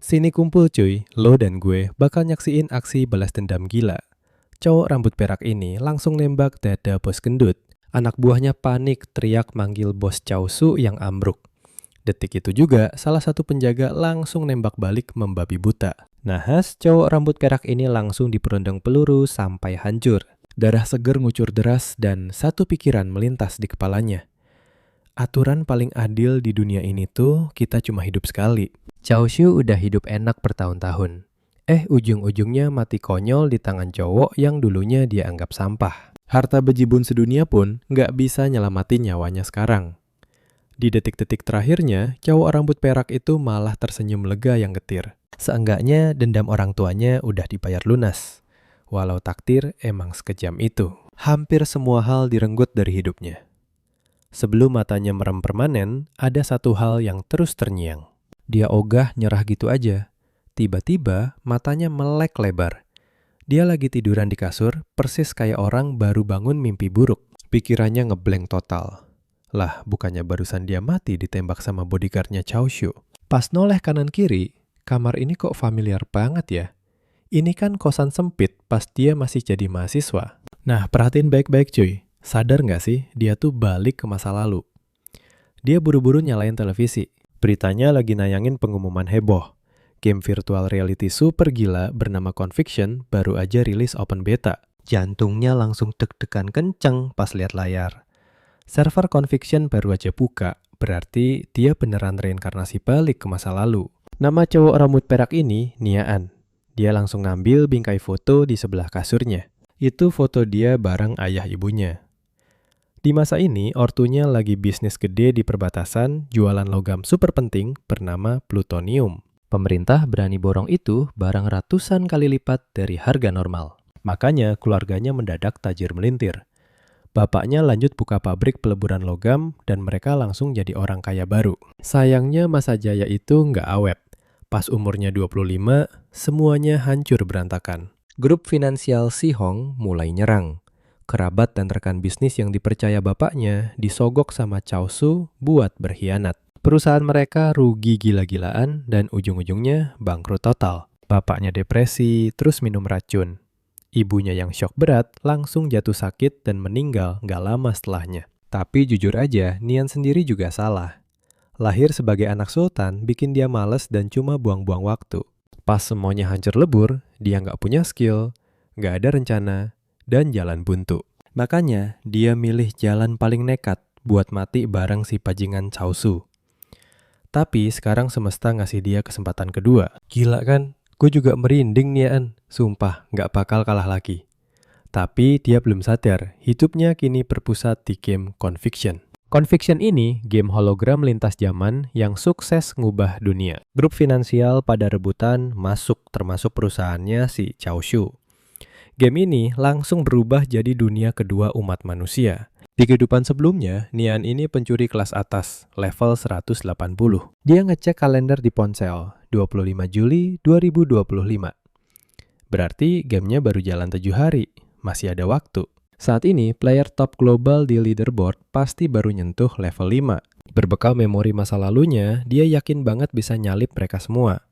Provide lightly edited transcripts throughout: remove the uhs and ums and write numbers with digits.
Sini kumpul cuy, lo dan gue bakal nyaksiin aksi balas dendam gila. Cowok rambut perak ini langsung nembak dada bos gendut. Anak buahnya panik teriak manggil bos Chaosu yang ambruk. Detik itu juga salah satu penjaga langsung nembak balik membabi buta. Nahas cowok rambut perak ini langsung diperondong peluru sampai hancur. Darah seger ngucur deras dan satu pikiran melintas di kepalanya. Aturan paling adil di dunia ini tuh kita cuma hidup sekali. Chaosu udah hidup enak bertahun-tahun. Ujung-ujungnya mati konyol di tangan cowok yang dulunya dia anggap sampah. Harta bejibun sedunia pun nggak bisa nyelamatin nyawanya sekarang. Di detik-detik terakhirnya, cowok rambut perak itu malah tersenyum lega yang getir. Seenggaknya dendam orang tuanya udah dibayar lunas. Walau takdir emang sekejam itu. Hampir semua hal direnggut dari hidupnya. Sebelum matanya merem permanen, ada satu hal yang terus terngiang. Dia ogah nyerah gitu aja. Tiba-tiba matanya melek lebar. Dia lagi tiduran di kasur, persis kayak orang baru bangun mimpi buruk. Pikirannya ngeblank total. Lah, bukannya barusan dia mati ditembak sama bodyguardnya Chaosu. Pas noleh kanan kiri, kamar ini kok familiar banget ya. Ini kan kosan sempit pas dia masih jadi mahasiswa. Nah, perhatiin baik-baik cuy. Sadar nggak sih, dia tuh balik ke masa lalu. Dia buru-buru nyalain televisi. Beritanya lagi nayangin pengumuman heboh. Game virtual reality super gila bernama Conviction baru aja rilis open beta. Jantungnya langsung deg-degan kenceng pas lihat layar. Server Conviction baru aja buka, berarti dia beneran reinkarnasi balik ke masa lalu. Nama cowok rambut perak ini Niaan. Dia langsung ngambil bingkai foto di sebelah kasurnya. Itu foto dia bareng ayah ibunya. Di masa ini, ortunya lagi bisnis gede di perbatasan jualan logam super penting bernama plutonium. Pemerintah berani borong itu barang ratusan kali lipat dari harga normal. Makanya keluarganya mendadak tajir melintir. Bapaknya lanjut buka pabrik peleburan logam dan mereka langsung jadi orang kaya baru. Sayangnya masa jaya itu nggak awet. Pas umurnya 25, semuanya hancur berantakan. Grup finansial Sihong mulai nyerang. Kerabat dan rekan bisnis yang dipercaya bapaknya disogok sama Chaosu buat berkhianat. Perusahaan mereka rugi gila-gilaan dan ujung-ujungnya bangkrut total. Bapaknya depresi, terus minum racun. Ibunya yang syok berat langsung jatuh sakit dan meninggal gak lama setelahnya. Tapi jujur aja, Nian sendiri juga salah. Lahir sebagai anak sultan bikin dia males dan cuma buang-buang waktu. Pas semuanya hancur lebur, dia gak punya skill, gak ada rencana, dan jalan buntu. Makanya dia milih jalan paling nekat buat mati bareng si bajingan Chaosu. Tapi sekarang semesta ngasih dia kesempatan kedua. Gila kan? Gue juga merinding Nian. Sumpah gak bakal kalah lagi. Tapi dia belum sadar, hidupnya kini berpusat di game Conviction. Conviction ini game hologram lintas zaman yang sukses ngubah dunia. Grup finansial pada rebutan masuk termasuk perusahaannya si Chaosu. Game ini langsung berubah jadi dunia kedua umat manusia. Di kehidupan sebelumnya, Nian ini pencuri kelas atas, level 180. Dia ngecek kalender di ponsel, 25 Juli 2025. Berarti gamenya baru jalan 7 hari, masih ada waktu. Saat ini, player top global di leaderboard pasti baru nyentuh level 5. Berbekal memori masa lalunya, dia yakin banget bisa nyalip mereka semua.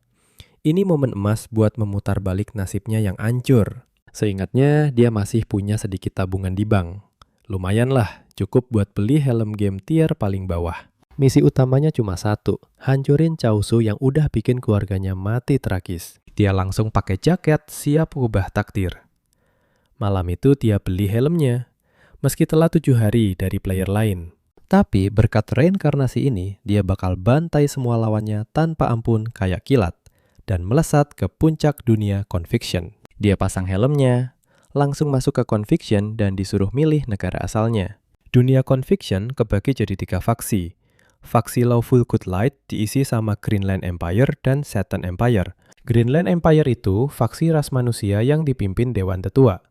Ini momen emas buat memutar balik nasibnya yang hancur. Seingatnya, dia masih punya sedikit tabungan di bank. Lumayan lah, cukup buat beli helm game tier paling bawah. Misi utamanya cuma satu, hancurin Chaosu yang udah bikin keluarganya mati tragis. Dia langsung pakai jaket, siap ubah takdir. Malam itu dia beli helmnya, meski telah 7 hari dari player lain. Tapi berkat reinkarnasi ini, dia bakal bantai semua lawannya tanpa ampun kayak kilat, dan melesat ke puncak dunia Conviction. Dia pasang helmnya, langsung masuk ke Conviction dan disuruh milih negara asalnya. Dunia Conviction kebagi jadi 3 faksi. Faksi Lawful Good Light diisi sama Greenland Empire dan Saturn Empire. Greenland Empire itu faksi ras manusia yang dipimpin Dewan Tetua.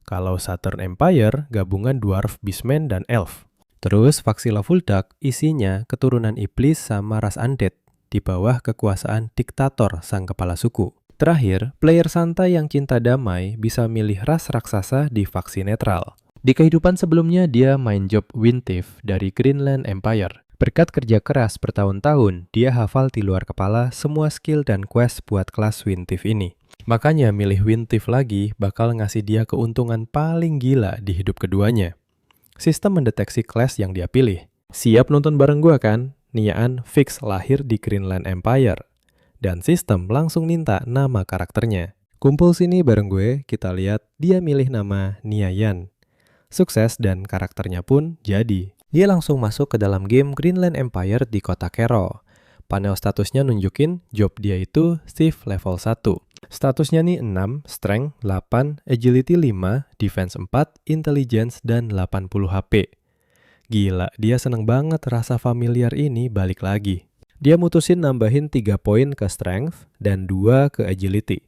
Kalau Saturn Empire gabungan Dwarf, Beastmen, dan Elf. Terus faksi Lawful Dark isinya keturunan iblis sama ras undead di bawah kekuasaan diktator sang kepala suku. Terakhir, player santai yang cinta damai bisa milih ras raksasa di faksi netral. Di kehidupan sebelumnya dia main job Windthief dari Greenland Empire. Berkat kerja keras bertahun-tahun, dia hafal di luar kepala semua skill dan quest buat kelas Wintif ini. Makanya milih Wintif lagi bakal ngasih dia keuntungan paling gila di hidup keduanya. Sistem mendeteksi kelas yang dia pilih. Siap nonton bareng gua kan? Niaan fix lahir di Greenland Empire. Dan sistem langsung minta nama karakternya. Kumpul sini bareng gue, kita lihat dia milih nama Niayan. Sukses dan karakternya pun jadi. Dia langsung masuk ke dalam game Greenland Empire di kota Kero. Panel statusnya nunjukin job dia itu Thief level 1. Statusnya nih 6, Strength 8, Agility 5, Defense 4, Intelligence, dan 80 HP. Gila, dia seneng banget rasa familiar ini balik lagi. Dia mutusin nambahin 3 poin ke Strength dan 2 ke Agility.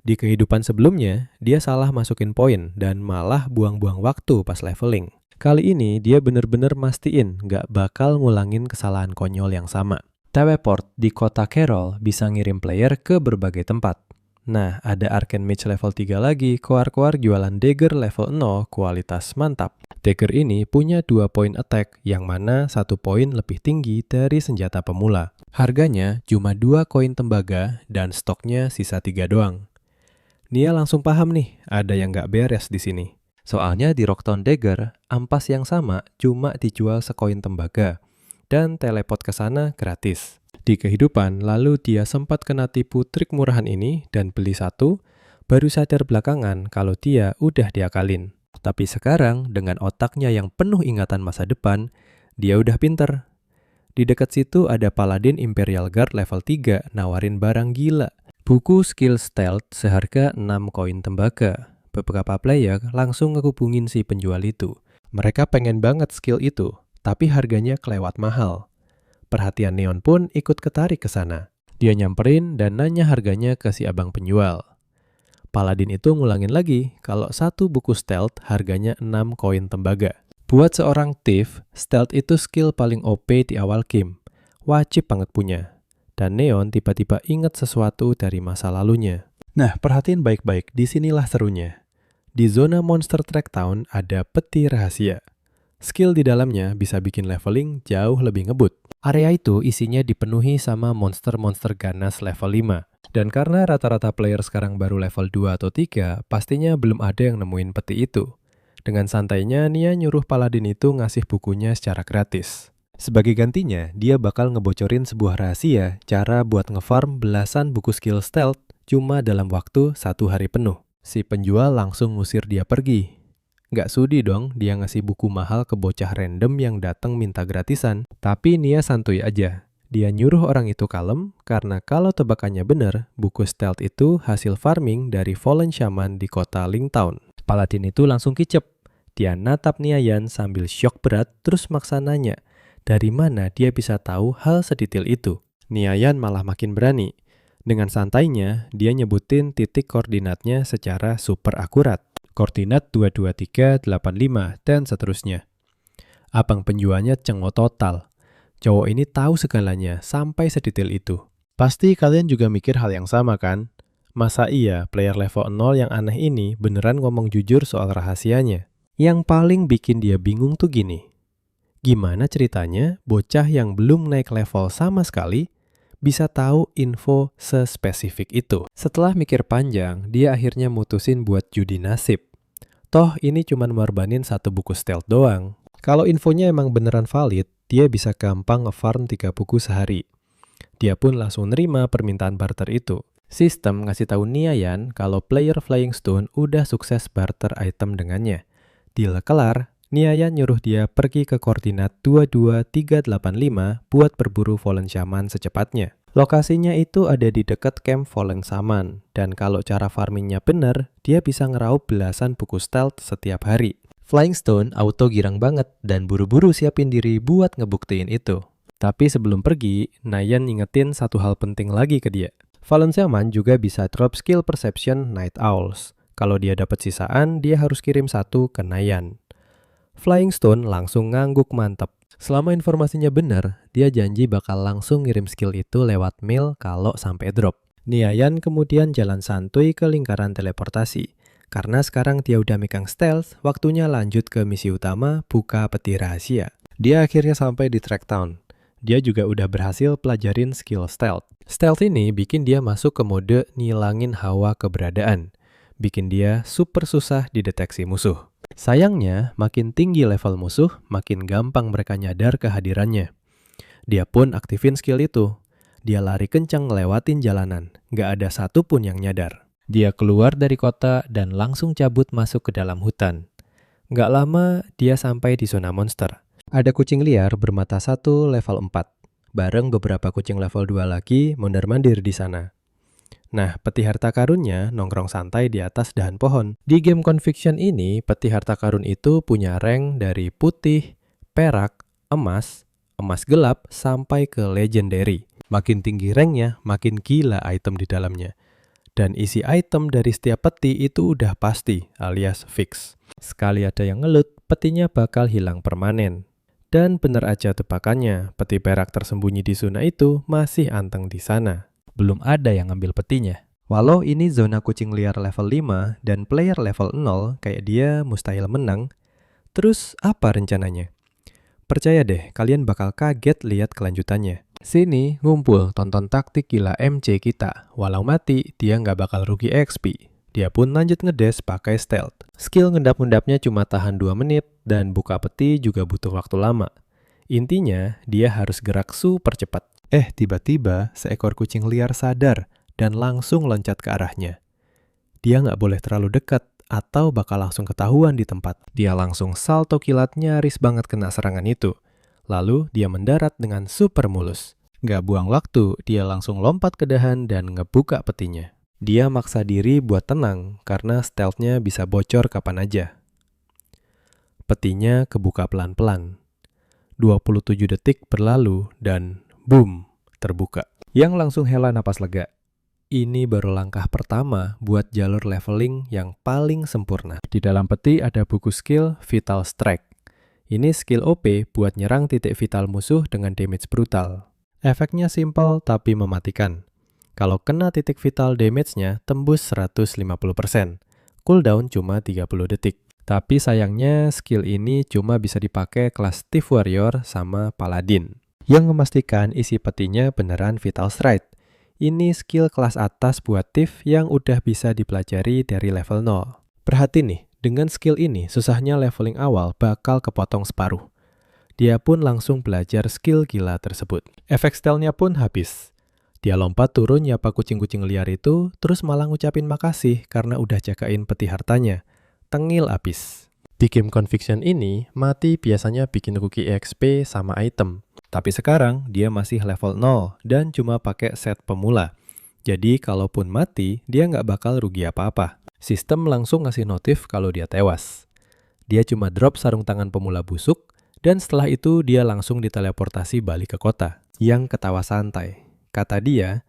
Di kehidupan sebelumnya, dia salah masukin poin dan malah buang-buang waktu pas leveling. Kali ini dia bener-bener mastiin gak bakal ngulangin kesalahan konyol yang sama. Teleport di kota Carol bisa ngirim player ke berbagai tempat. Nah, ada Arcane Mage level 3 lagi, koar-koar jualan dagger level 0 kualitas mantap. Dagger ini punya 2 poin attack, yang mana 1 poin lebih tinggi dari senjata pemula. Harganya cuma 2 koin tembaga dan stoknya sisa 3 doang. Nia langsung paham nih, ada yang gak beres di sini. Soalnya di Rocktown Dagger, ampas yang sama cuma dijual sekoin tembaga, dan teleport ke sana gratis. Di kehidupan, lalu dia sempat kena tipu trik murahan ini dan beli satu, baru sadar belakangan kalau dia udah diakalin. Tapi sekarang, dengan otaknya yang penuh ingatan masa depan, dia udah pinter. Di dekat situ ada Paladin Imperial Guard level 3 nawarin barang gila. Buku skill stealth seharga 6 koin tembaga. Beberapa player langsung ngehubungin si penjual itu. Mereka pengen banget skill itu, tapi harganya kelewat mahal. Perhatian Neon pun ikut ketarik ke sana. Dia nyamperin dan nanya harganya ke si abang penjual. Paladin itu ngulangin lagi kalau satu buku stealth harganya 6 koin tembaga. Buat seorang thief, stealth itu skill paling OP di awal game. Wajib banget punya. Dan Neon tiba-tiba ingat sesuatu dari masa lalunya. Nah, perhatiin baik-baik, disinilah serunya. Di zona Monster Track Town ada peti rahasia. Skill di dalamnya bisa bikin leveling jauh lebih ngebut. Area itu isinya dipenuhi sama monster-monster ganas level 5. Dan karena rata-rata player sekarang baru level 2 atau 3, pastinya belum ada yang nemuin peti itu. Dengan santainya, Nia nyuruh Paladin itu ngasih bukunya secara gratis. Sebagai gantinya, dia bakal ngebocorin sebuah rahasia cara buat ngefarm belasan buku skill stealth cuma dalam waktu 1 hari penuh. Si penjual langsung ngusir dia pergi. Nggak sudi dong dia ngasih buku mahal ke bocah random yang datang minta gratisan. Tapi Nia santuy aja. Dia nyuruh orang itu kalem karena kalau tebakannya bener, buku stealth itu hasil farming dari Fallen Shaman di kota Lingtown. Paladin itu langsung kicep. Dia natap Niayan sambil syok berat terus maksa nanya, dari mana dia bisa tahu hal sedetail itu? Niayan malah makin berani. Dengan santainya, dia nyebutin titik koordinatnya secara super akurat. Koordinat 22385 dan seterusnya. Abang penjualnya cengok total. Cowok ini tahu segalanya sampai sedetail itu. Pasti kalian juga mikir hal yang sama kan? Masa iya player level 0 yang aneh ini beneran ngomong jujur soal rahasianya? Yang paling bikin dia bingung tuh gini. Gimana ceritanya bocah yang belum naik level sama sekali bisa tahu info sespesifik itu? Setelah mikir panjang, dia akhirnya mutusin buat judi nasib. Toh ini cuma ngorbanin 1 buku stealth doang. Kalau infonya emang beneran valid, dia bisa gampang ngefarm 3 buku sehari. Dia pun langsung nerima permintaan barter itu. Sistem ngasih tahu Niayan kalau player Flying Stone udah sukses barter item dengannya. Deal kelar, Niayan nyuruh dia pergi ke koordinat 22385 buat berburu Fallen Shaman secepatnya. Lokasinya itu ada di dekat camp Fallen Shaman, dan kalau cara farmingnya bener, dia bisa ngeraup belasan buku stealth setiap hari. Flying Stone auto girang banget dan buru-buru siapin diri buat ngebuktiin itu. Tapi sebelum pergi, Niayan ingetin satu hal penting lagi ke dia. Fallen Shaman juga bisa drop skill Perception Night Owls. Kalau dia dapat sisaan, dia harus kirim 1 ke Niayan. Flying Stone langsung ngangguk mantep. Selama informasinya benar, dia janji bakal langsung ngirim skill itu lewat mail kalau sampai drop. Niayan kemudian jalan santuy ke lingkaran teleportasi. Karena sekarang dia udah megang stealth, waktunya lanjut ke misi utama buka peti rahasia. Dia akhirnya sampai di Tracktown. Dia juga udah berhasil pelajarin skill stealth. Stealth ini bikin dia masuk ke mode ngilangin hawa keberadaan. Bikin dia super susah dideteksi musuh. Sayangnya, makin tinggi level musuh, makin gampang mereka nyadar kehadirannya. Dia pun aktifin skill itu. Dia lari kencang ngelewatin jalanan. Gak ada satupun yang nyadar. Dia keluar dari kota dan langsung cabut masuk ke dalam hutan. Gak lama, dia sampai di zona monster. Ada kucing liar bermata satu level 4. Bareng beberapa kucing level 2 lagi mondar-mandir di sana. Nah, peti harta karunnya nongkrong santai di atas dahan pohon. Di game Conviction ini, peti harta karun itu punya rank dari putih, perak, emas, emas gelap, sampai ke legendary. Makin tinggi ranknya, makin gila item di dalamnya. Dan isi item dari setiap peti itu udah pasti, alias fix. Sekali ada yang ngelut, petinya bakal hilang permanen. Dan bener aja tebakannya, peti perak tersembunyi di zona itu masih anteng di sana. Belum ada yang ngambil petinya. Walau ini zona kucing liar level 5 dan player level 0 kayak dia mustahil menang, terus apa rencananya? Percaya deh, kalian bakal kaget lihat kelanjutannya. Sini ngumpul tonton taktik gila MC kita. Walau mati, dia nggak bakal rugi XP. Dia pun lanjut ngedes pakai stealth. Skill ngendap-ngendapnya cuma tahan 2 menit dan buka peti juga butuh waktu lama. Intinya, dia harus gerak super cepat. Tiba-tiba seekor kucing liar sadar dan langsung loncat ke arahnya. Dia nggak boleh terlalu dekat atau bakal langsung ketahuan di tempat. Dia langsung salto kilat nyaris banget kena serangan itu. Lalu dia mendarat dengan super mulus. Nggak buang waktu, dia langsung lompat ke dahan dan ngebuka petinya. Dia maksa diri buat tenang karena stealth-nya bisa bocor kapan aja. Petinya kebuka pelan-pelan. 27 detik berlalu dan boom, terbuka. Yang langsung hela napas lega. Ini baru langkah pertama buat jalur leveling yang paling sempurna. Di dalam peti ada buku skill Vital Strike. Ini skill OP buat nyerang titik vital musuh dengan damage brutal. Efeknya simpel tapi mematikan. Kalau kena titik vital damage-nya tembus 150%. Cooldown cuma 30 detik. Tapi sayangnya skill ini cuma bisa dipakai kelas Thief Warrior sama Paladin. Yang memastikan isi petinya beneran Vital Strike. Ini skill kelas atas buat Thief yang udah bisa dipelajari dari level 0. Perhati nih, dengan skill ini susahnya leveling awal bakal kepotong separuh. Dia pun langsung belajar skill gila tersebut. Efek stealth-nya pun habis. Dia lompat turun nyapa kucing-kucing liar itu, terus malah ngucapin makasih karena udah jagain peti hartanya. Tengil abis. Di game Conviction ini, mati biasanya bikin rugi XP sama item. Tapi sekarang, dia masih level 0 dan cuma pakai set pemula. Jadi, kalaupun mati, dia nggak bakal rugi apa-apa. Sistem langsung ngasih notif kalau dia tewas. Dia cuma drop sarung tangan pemula busuk, dan setelah itu dia langsung diteleportasi balik ke kota. Yang ketawa santai. Kata dia,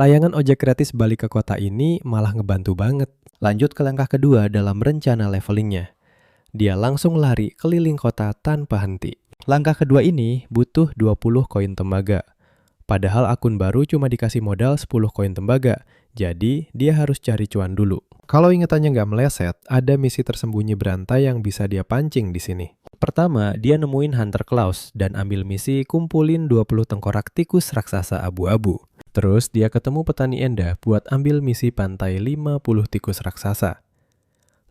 layangan ojek gratis balik ke kota ini malah ngebantu banget. Lanjut ke langkah kedua dalam rencana levelingnya. Dia langsung lari keliling kota tanpa henti. Langkah kedua ini butuh 20 koin tembaga. Padahal akun baru cuma dikasih modal 10 koin tembaga, jadi dia harus cari cuan dulu. Kalau ingetannya nggak meleset, ada misi tersembunyi berantai yang bisa dia pancing di sini. Pertama, dia nemuin Hunter Claus dan ambil misi kumpulin 20 tengkorak tikus raksasa abu-abu. Terus dia ketemu petani Enda buat ambil misi pantai 50 tikus raksasa.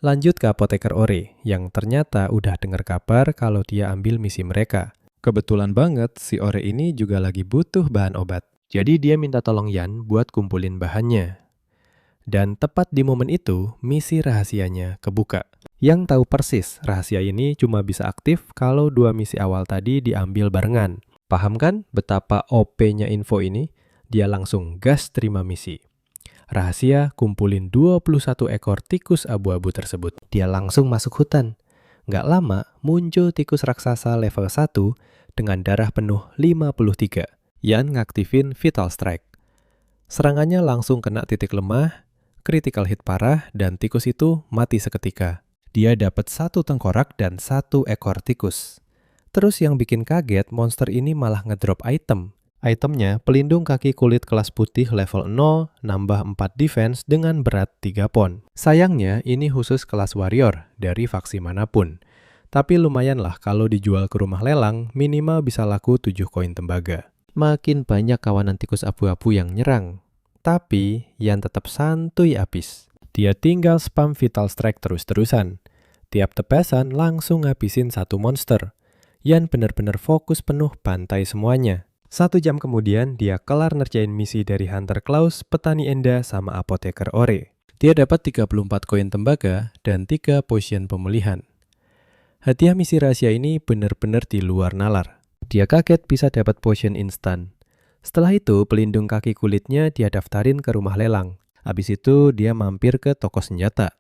Lanjut ke apoteker Ore, yang ternyata udah dengar kabar kalau dia ambil misi mereka. Kebetulan banget si Ore ini juga lagi butuh bahan obat. Jadi dia minta tolong Yan buat kumpulin bahannya. Dan tepat di momen itu, misi rahasianya kebuka. Yang tahu persis, rahasia ini cuma bisa aktif kalau 2 misi awal tadi diambil barengan. Paham kan betapa OP-nya info ini? Dia langsung gas terima misi. Rahasia kumpulin 21 ekor tikus abu-abu tersebut. Dia langsung masuk hutan. Nggak lama, muncul tikus raksasa level 1 dengan darah penuh 53. Yan ngaktifin Vital Strike. Serangannya langsung kena titik lemah, critical hit parah, dan tikus itu mati seketika. Dia dapat 1 tengkorak dan 1 ekor tikus. Terus yang bikin kaget, monster ini malah ngedrop item. Itemnya pelindung kaki kulit kelas putih level 0, nambah 4 defense dengan berat 3 pon. Sayangnya ini khusus kelas warrior dari faksi manapun. Tapi lumayan lah kalau dijual ke rumah lelang, minimal bisa laku 7 koin tembaga. Makin banyak kawanan tikus abu-abu yang nyerang. Tapi Yan tetap santuy abis. Dia tinggal spam Vital Strike terus-terusan. Tiap tepesan langsung ngabisin satu monster. Yan benar-benar fokus penuh bantai semuanya. 1 jam kemudian dia kelar ngerjain misi dari Hunter Klaus, Petani Enda, sama Apoteker Ore. Dia dapat 34 koin tembaga dan 3 potion pemulihan. Hadiah misi rahasia ini benar-benar di luar nalar. Dia kaget bisa dapat potion instan. Setelah itu, pelindung kaki kulitnya dia daftarin ke rumah lelang. Habis itu, dia mampir ke toko senjata.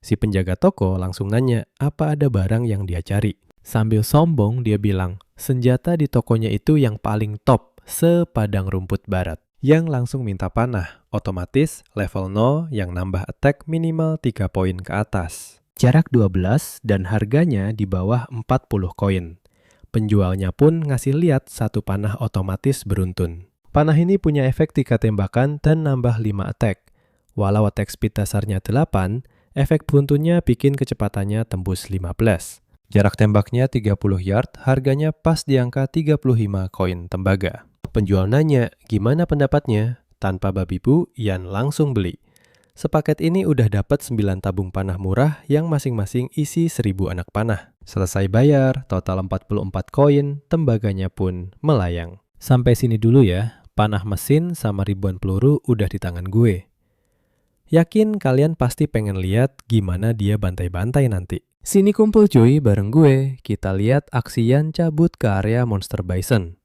Si penjaga toko langsung nanya apa ada barang yang dia cari. Sambil sombong, dia bilang, senjata di tokonya itu yang paling top, sepadang rumput barat. Yang langsung minta panah, otomatis level 0 yang nambah attack minimal 3 poin ke atas. Jarak 12 dan harganya di bawah 40 koin. Penjualnya pun ngasih lihat satu panah otomatis beruntun. Panah ini punya efek 3 tembakan dan nambah 5 attack. Walau attack speed dasarnya 8, efek beruntunnya bikin kecepatannya tembus 15. Jarak tembaknya 30 yard, harganya pas di angka 35 koin tembaga. Penjual nanya, gimana pendapatnya? Tanpa babi bu, Yan langsung beli. Sepaket ini udah dapat 9 tabung panah murah yang masing-masing isi 1000 anak panah. Selesai bayar, total 44 koin, tembaganya pun melayang. Sampai sini dulu ya, panah mesin sama ribuan peluru udah di tangan gue. Yakin kalian pasti pengen lihat gimana dia bantai-bantai nanti. Sini kumpul cuy bareng gue, kita lihat aksi Yan cabut ke area Monster Bison.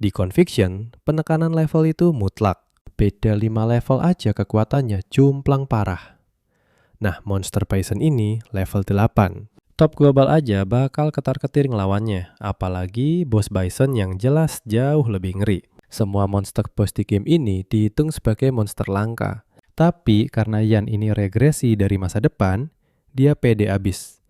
Di Conviction, penekanan level itu mutlak. Beda 5 level aja kekuatannya jumplang parah. Nah, Monster Bison ini level 8. Top global aja bakal ketar-ketir ngelawannya, apalagi Boss Bison yang jelas jauh lebih ngeri. Semua monster boss di game ini dihitung sebagai monster langka. Tapi karena Yan ini regresi dari masa depan, dia pede abis.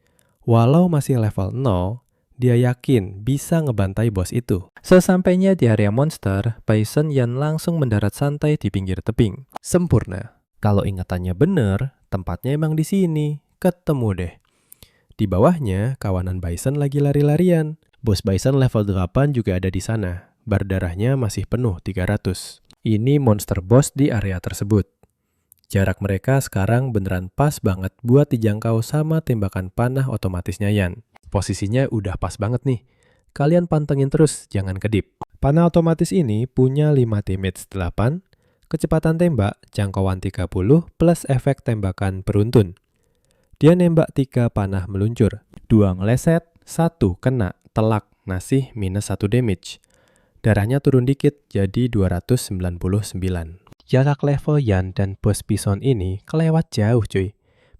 Walau masih level 0, dia yakin bisa ngebantai bos itu. Sesampainya di area monster, Bison Yan langsung mendarat santai di pinggir tebing. Sempurna. Kalau ingatannya bener, tempatnya emang di sini. Ketemu deh. Di bawahnya, kawanan Bison lagi lari-larian. Bos Bison level 8 juga ada di sana. Bar darahnya masih penuh 300. Ini monster boss di area tersebut. Jarak mereka sekarang beneran pas banget buat dijangkau sama tembakan panah otomatisnya Yan. Posisinya udah pas banget nih. Kalian pantengin terus, jangan kedip. Panah otomatis ini punya 5 damage 8, kecepatan tembak jangkauan 30 plus efek tembakan beruntun. Dia nembak 3 panah meluncur, 2 ngeleset, 1 kena, telak, ngasih minus 1 damage. Darahnya turun dikit jadi 299. Jarak level Yan dan Boss Bison ini kelewat jauh cuy.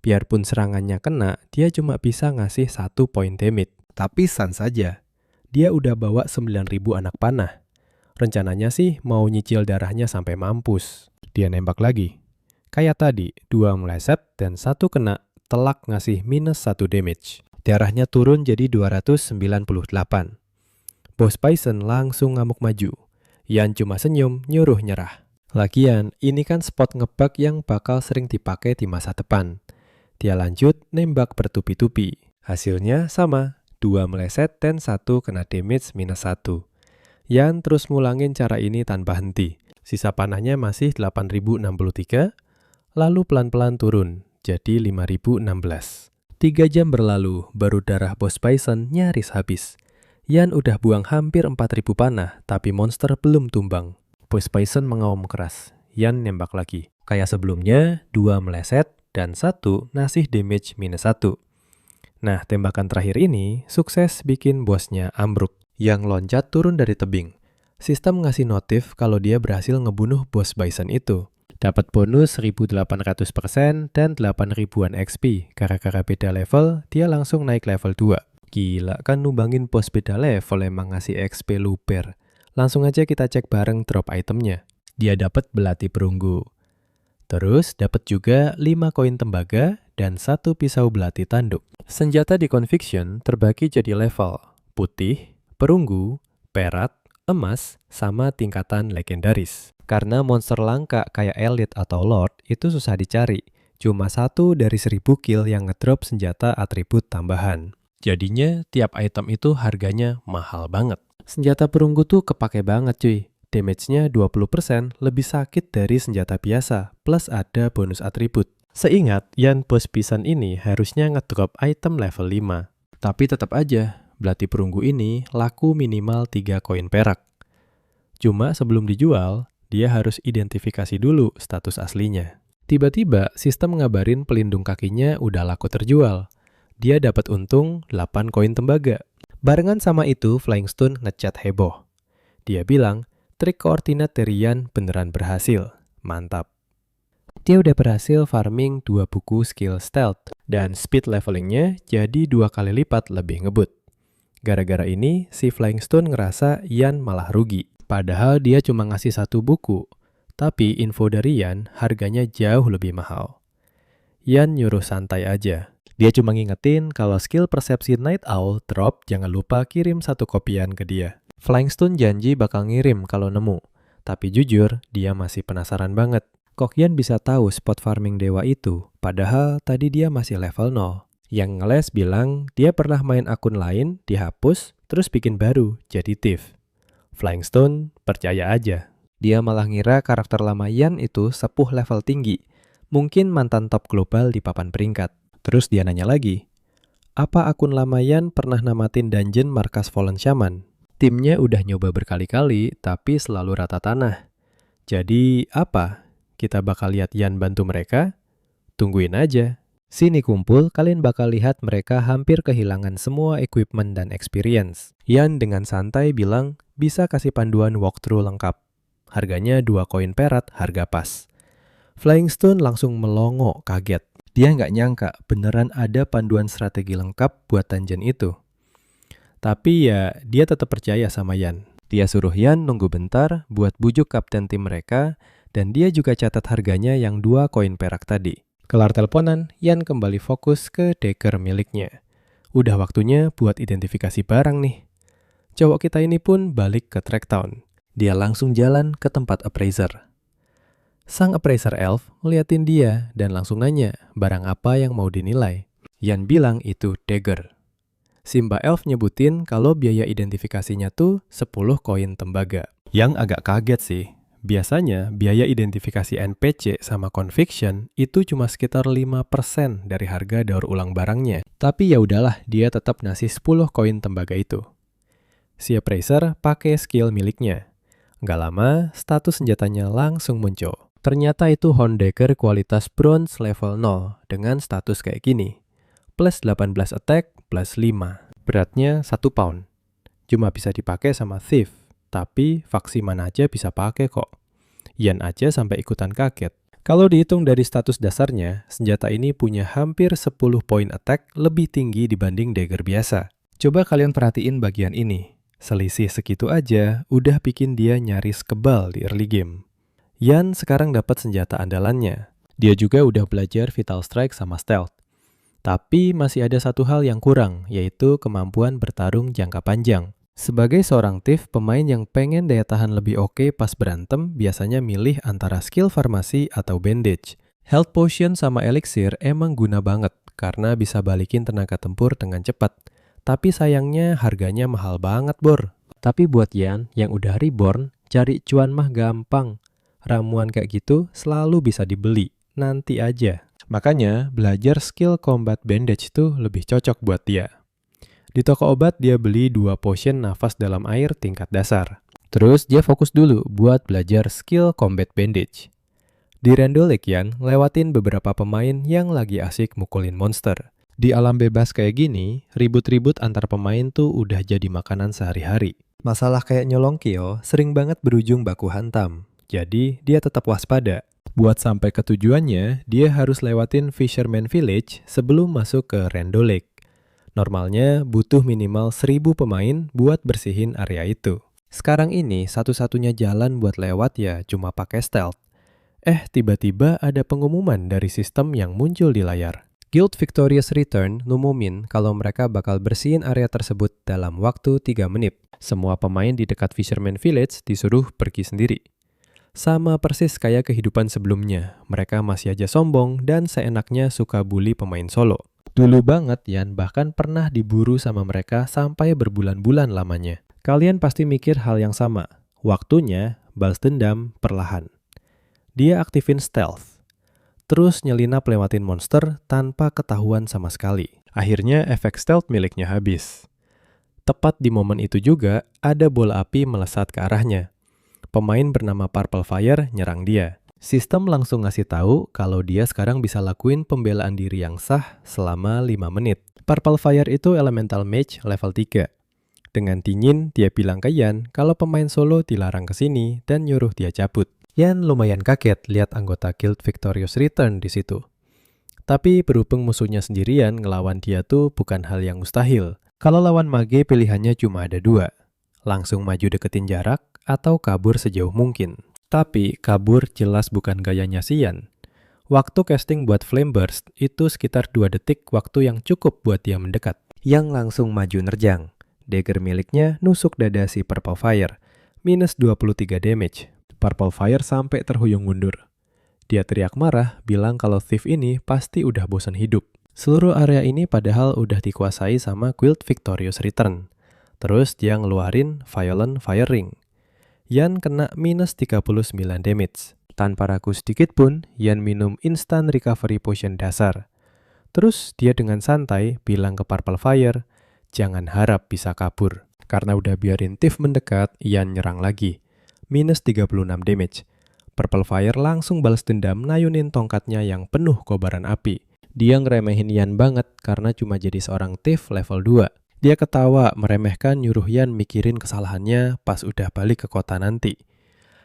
Biarpun serangannya kena, dia cuma bisa ngasih 1 poin damage. Tapi sans saja. Dia udah bawa 9.000 anak panah. Rencananya sih mau nyicil darahnya sampai mampus. Dia nembak lagi. Kayak tadi, 2 meleset dan 1 kena, telak ngasih minus 1 damage. Darahnya turun jadi 298. Boss Bison langsung ngamuk maju. Yan cuma senyum, nyuruh nyerah. Lagian, ini kan spot ngebug yang bakal sering dipakai di masa depan. Dia lanjut nembak bertubi-tubi. Hasilnya sama, 2 meleset dan 1 kena damage minus 1. Yan terus mulangin cara ini tanpa henti. Sisa panahnya masih 8.063, lalu pelan-pelan turun, jadi 5.016. 3 jam berlalu, baru darah Boss Bison nyaris habis. Yan udah buang hampir 4.000 panah, tapi monster belum tumbang. Boss Bison mengaum keras. Yan nembak lagi. Kayak sebelumnya, 2 meleset, dan 1 ngasih damage minus 1. Nah, tembakan terakhir ini sukses bikin bosnya ambruk, yang loncat turun dari tebing. Sistem ngasih notif kalau dia berhasil ngebunuh Boss Bison itu. Dapat bonus 1800% dan 8.000-an XP. Gara-gara beda level, dia langsung naik level 2. Gila kan numbangin bos beda level emang ngasih XP luper. Langsung aja kita cek bareng drop itemnya. Dia dapat belati perunggu. Terus dapat juga 5 koin tembaga dan 1 pisau belati tanduk. Senjata di Conviction terbagi jadi level putih, perunggu, perak, emas, sama tingkatan legendaris. Karena monster langka kayak Elite atau Lord itu susah dicari. Cuma 1 dari 1000 kill yang ngedrop senjata atribut tambahan. Jadinya tiap item itu harganya mahal banget. Senjata perunggu tuh kepake banget cuy. Damage-nya 20% lebih sakit dari senjata biasa, plus ada bonus atribut. Seingat, Yan bos pisan ini harusnya ngedrop item level 5. Tapi tetap aja, belati perunggu ini laku minimal 3 koin perak. Cuma sebelum dijual, dia harus identifikasi dulu status aslinya. Tiba-tiba, sistem ngabarin pelindung kakinya udah laku terjual. Dia dapat untung 8 koin tembaga. Barengan sama itu, Flying Stone ngechat heboh. Dia bilang, trik koordinat dari Yan beneran berhasil. Mantap. Dia udah berhasil farming 2 buku skill stealth, dan speed levelingnya jadi 2 kali lipat lebih ngebut. Gara-gara ini, si Flying Stone ngerasa Yan malah rugi. Padahal dia cuma ngasih 1 buku, tapi info dari Yan harganya jauh lebih mahal. Yan nyuruh santai aja. Dia cuma ngingetin kalau skill persepsi Night Owl drop, jangan lupa kirim 1 kopian ke dia. Flying Stone janji bakal ngirim kalau nemu, tapi jujur dia masih penasaran banget. Kok Yan bisa tahu spot farming dewa itu, padahal tadi dia masih level 0. Yang ngeles bilang dia pernah main akun lain, dihapus, terus bikin baru, jadi thief. Flying Stone percaya aja. Dia malah ngira karakter lama Yan itu sepuh level tinggi, mungkin mantan top global di papan peringkat. Terus dia nanya lagi, apa akun lama Yan pernah namatin dungeon markas Fallen Shaman? Timnya udah nyoba berkali-kali, tapi selalu rata tanah. Jadi apa? Kita bakal lihat Yan bantu mereka? Tungguin aja. Sini kumpul, kalian bakal lihat mereka hampir kehilangan semua equipment dan experience. Yan dengan santai bilang, bisa kasih panduan walkthrough lengkap. Harganya 2 koin perak, harga pas. Flying Stone langsung melongo, kaget. Dia nggak nyangka beneran ada panduan strategi lengkap buat dungeon itu. Tapi ya, dia tetap percaya sama Yan. Dia suruh Yan nunggu bentar buat bujuk kapten tim mereka, dan dia juga catat harganya yang 2 koin perak tadi. Kelar teleponan, Yan kembali fokus ke dagger miliknya. Udah waktunya buat identifikasi barang nih. Cowok kita ini pun balik ke Tracktown. Dia langsung jalan ke tempat appraiser. Sang appraiser elf ngeliatin dia dan langsung nanya barang apa yang mau dinilai. Yan bilang itu dagger. Simba elf nyebutin kalau biaya identifikasinya tuh 10 koin tembaga. Yang agak kaget sih. Biasanya biaya identifikasi NPC sama conviction itu cuma sekitar 5% dari harga daur ulang barangnya. Tapi ya udahlah, dia tetap ngasih 10 koin tembaga itu. Si appraiser pakai skill miliknya. Nggak lama, status senjatanya langsung muncul. Ternyata itu Horndagger kualitas bronze level 0 dengan status kayak gini. Plus 18 attack, plus 5. Beratnya 1 pound. Cuma bisa dipakai sama thief, tapi faksi mana aja bisa pakai kok. Yan aja sampai ikutan kaget. Kalau dihitung dari status dasarnya, senjata ini punya hampir 10 poin attack lebih tinggi dibanding dagger biasa. Coba kalian perhatiin bagian ini. Selisih segitu aja udah bikin dia nyaris kebal di early game. Yan sekarang dapat senjata andalannya. Dia juga udah belajar Vital Strike sama Stealth. Tapi masih ada satu hal yang kurang, yaitu kemampuan bertarung jangka panjang. Sebagai seorang thief, pemain yang pengen daya tahan lebih oke pas berantem biasanya milih antara skill farmasi atau bandage. Health potion sama elixir emang guna banget karena bisa balikin tenaga tempur dengan cepat. Tapi sayangnya harganya mahal banget, Bor. Tapi buat Yan yang udah reborn, cari cuan mah gampang. Ramuan kayak gitu selalu bisa dibeli, nanti aja. Makanya belajar skill combat bandage tuh lebih cocok buat dia. Di toko obat dia beli 2 potion nafas dalam air tingkat dasar. Terus dia fokus dulu buat belajar skill combat bandage. Di Randall Lake Yan lewatin beberapa pemain yang lagi asik mukulin monster. Di alam bebas kayak gini, ribut-ribut antar pemain tuh udah jadi makanan sehari-hari. Masalah kayak nyolong kill sering banget berujung baku hantam. Jadi, dia tetap waspada. Buat sampai ke tujuannya, dia harus lewatin Fisherman Village sebelum masuk ke Randall Lake. Normalnya, butuh minimal 1000 pemain buat bersihin area itu. Sekarang ini, satu-satunya jalan buat lewat ya cuma pakai stealth. Tiba-tiba ada pengumuman dari sistem yang muncul di layar. Guild Victorious Return ngumumin kalau mereka bakal bersihin area tersebut dalam waktu 3 menit. Semua pemain di dekat Fisherman Village disuruh pergi sendiri. Sama persis kayak kehidupan sebelumnya, mereka masih aja sombong dan seenaknya suka bully pemain solo. Dulu banget Yan bahkan pernah diburu sama mereka sampai berbulan-bulan lamanya. Kalian pasti mikir hal yang sama. Waktunya balas dendam perlahan. Dia aktifin stealth. Terus nyelinap lewatin monster tanpa ketahuan sama sekali. Akhirnya efek stealth miliknya habis. Tepat di momen itu juga ada bola api melesat ke arahnya. Pemain bernama Purple Fire nyerang dia. Sistem langsung ngasih tahu kalau dia sekarang bisa lakuin pembelaan diri yang sah selama 5 menit. Purple Fire itu elemental mage level 3. Dengan dingin, dia bilang ke Yan kalau pemain solo dilarang ke sini dan nyuruh dia cabut. Yan lumayan kaget lihat anggota Guild Victorious Return di situ. Tapi berhubung musuhnya sendirian, ngelawan dia tuh bukan hal yang mustahil. Kalau lawan mage pilihannya cuma ada 2. Langsung maju deketin jarak atau kabur sejauh mungkin. Tapi kabur jelas bukan gayanya si Yan. Waktu casting buat Flame Burst itu sekitar 2 detik waktu yang cukup buat dia mendekat. Yang langsung maju nerjang. Dagger miliknya nusuk dada si Purple Fire. Minus 23 damage. Purple Fire sampai terhuyung mundur. Dia teriak marah bilang kalau thief ini pasti udah bosan hidup. Seluruh area ini padahal udah dikuasai sama Guild Victorious Return. Terus dia ngeluarin Violent Fire Ring. Yan kena minus 39 damage. Tanpa ragu sedikit pun, Yan minum instant recovery potion dasar. Terus dia dengan santai bilang ke Purple Fire, jangan harap bisa kabur. Karena udah biarin thief mendekat, Yan nyerang lagi. Minus 36 damage. Purple Fire langsung balas dendam nayunin tongkatnya yang penuh kobaran api. Dia ngeremehin Yan banget karena cuma jadi seorang thief level 2. Dia ketawa, meremehkan nyuruh Yan mikirin kesalahannya pas udah balik ke kota nanti.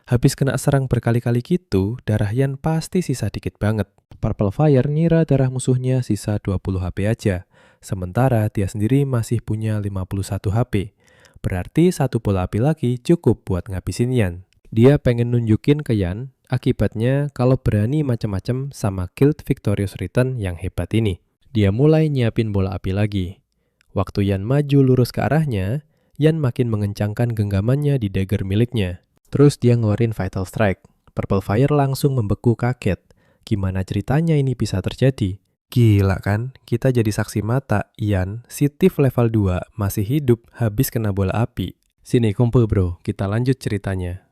Habis kena serang berkali-kali gitu, darah Yan pasti sisa dikit banget. Purple Fire ngira darah musuhnya sisa 20 HP aja, sementara dia sendiri masih punya 51 HP. Berarti 1 bola api lagi cukup buat ngabisin Yan. Dia pengen nunjukin ke Yan, akibatnya kalau berani macam-macam sama Guild Victorious Return yang hebat ini. Dia mulai nyiapin bola api lagi. Waktu Yan maju lurus ke arahnya, Yan makin mengencangkan genggamannya di dagger miliknya. Terus dia ngeluarin Vital Strike. Purple Fire langsung membeku kaget. Gimana ceritanya ini bisa terjadi? Gila kan? Kita jadi saksi mata, Yan, si thief level 2 masih hidup habis kena bola api. Sini kumpul bro, kita lanjut ceritanya.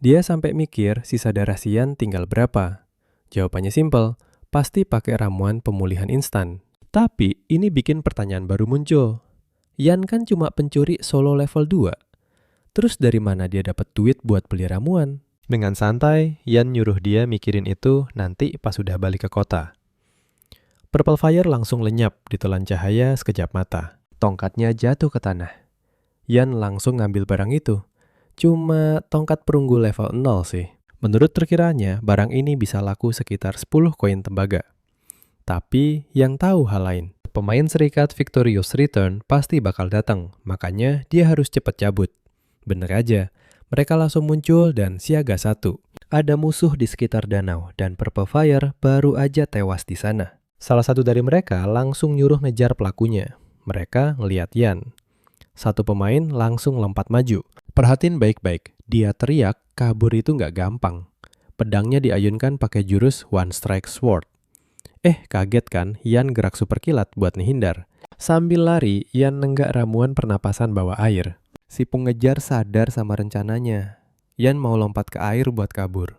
Dia sampai mikir sisa darah si Yan tinggal berapa. Jawabannya simple, pasti pakai ramuan pemulihan instan. Tapi ini bikin pertanyaan baru muncul. Yan kan cuma pencuri solo level 2. Terus dari mana dia dapat duit buat beli ramuan? Dengan santai, Yan nyuruh dia mikirin itu nanti pas udah balik ke kota. Purple Fire langsung lenyap ditelan cahaya sekejap mata. Tongkatnya jatuh ke tanah. Yan langsung ngambil barang itu. Cuma tongkat perunggu level 0 sih. Menurut perkiraannya, barang ini bisa laku sekitar 10 koin tembaga. Tapi yang tahu hal lain, pemain serikat Victorious Return pasti bakal datang, makanya dia harus cepat cabut. Bener aja, mereka langsung muncul dan siaga 1. Ada musuh di sekitar danau dan Purple Fire baru aja tewas di sana. Salah satu dari mereka langsung nyuruh ngejar pelakunya. Mereka ngeliat Yan. Satu pemain langsung lompat maju. Perhatiin baik-baik, dia teriak kabur itu nggak gampang. Pedangnya diayunkan pakai jurus One Strike Sword. Kaget kan, Yan gerak super kilat buat ngehindar. Sambil lari, Yan nenggak ramuan pernapasan bawah air. Si pengejar sadar sama rencananya. Yan mau lompat ke air buat kabur.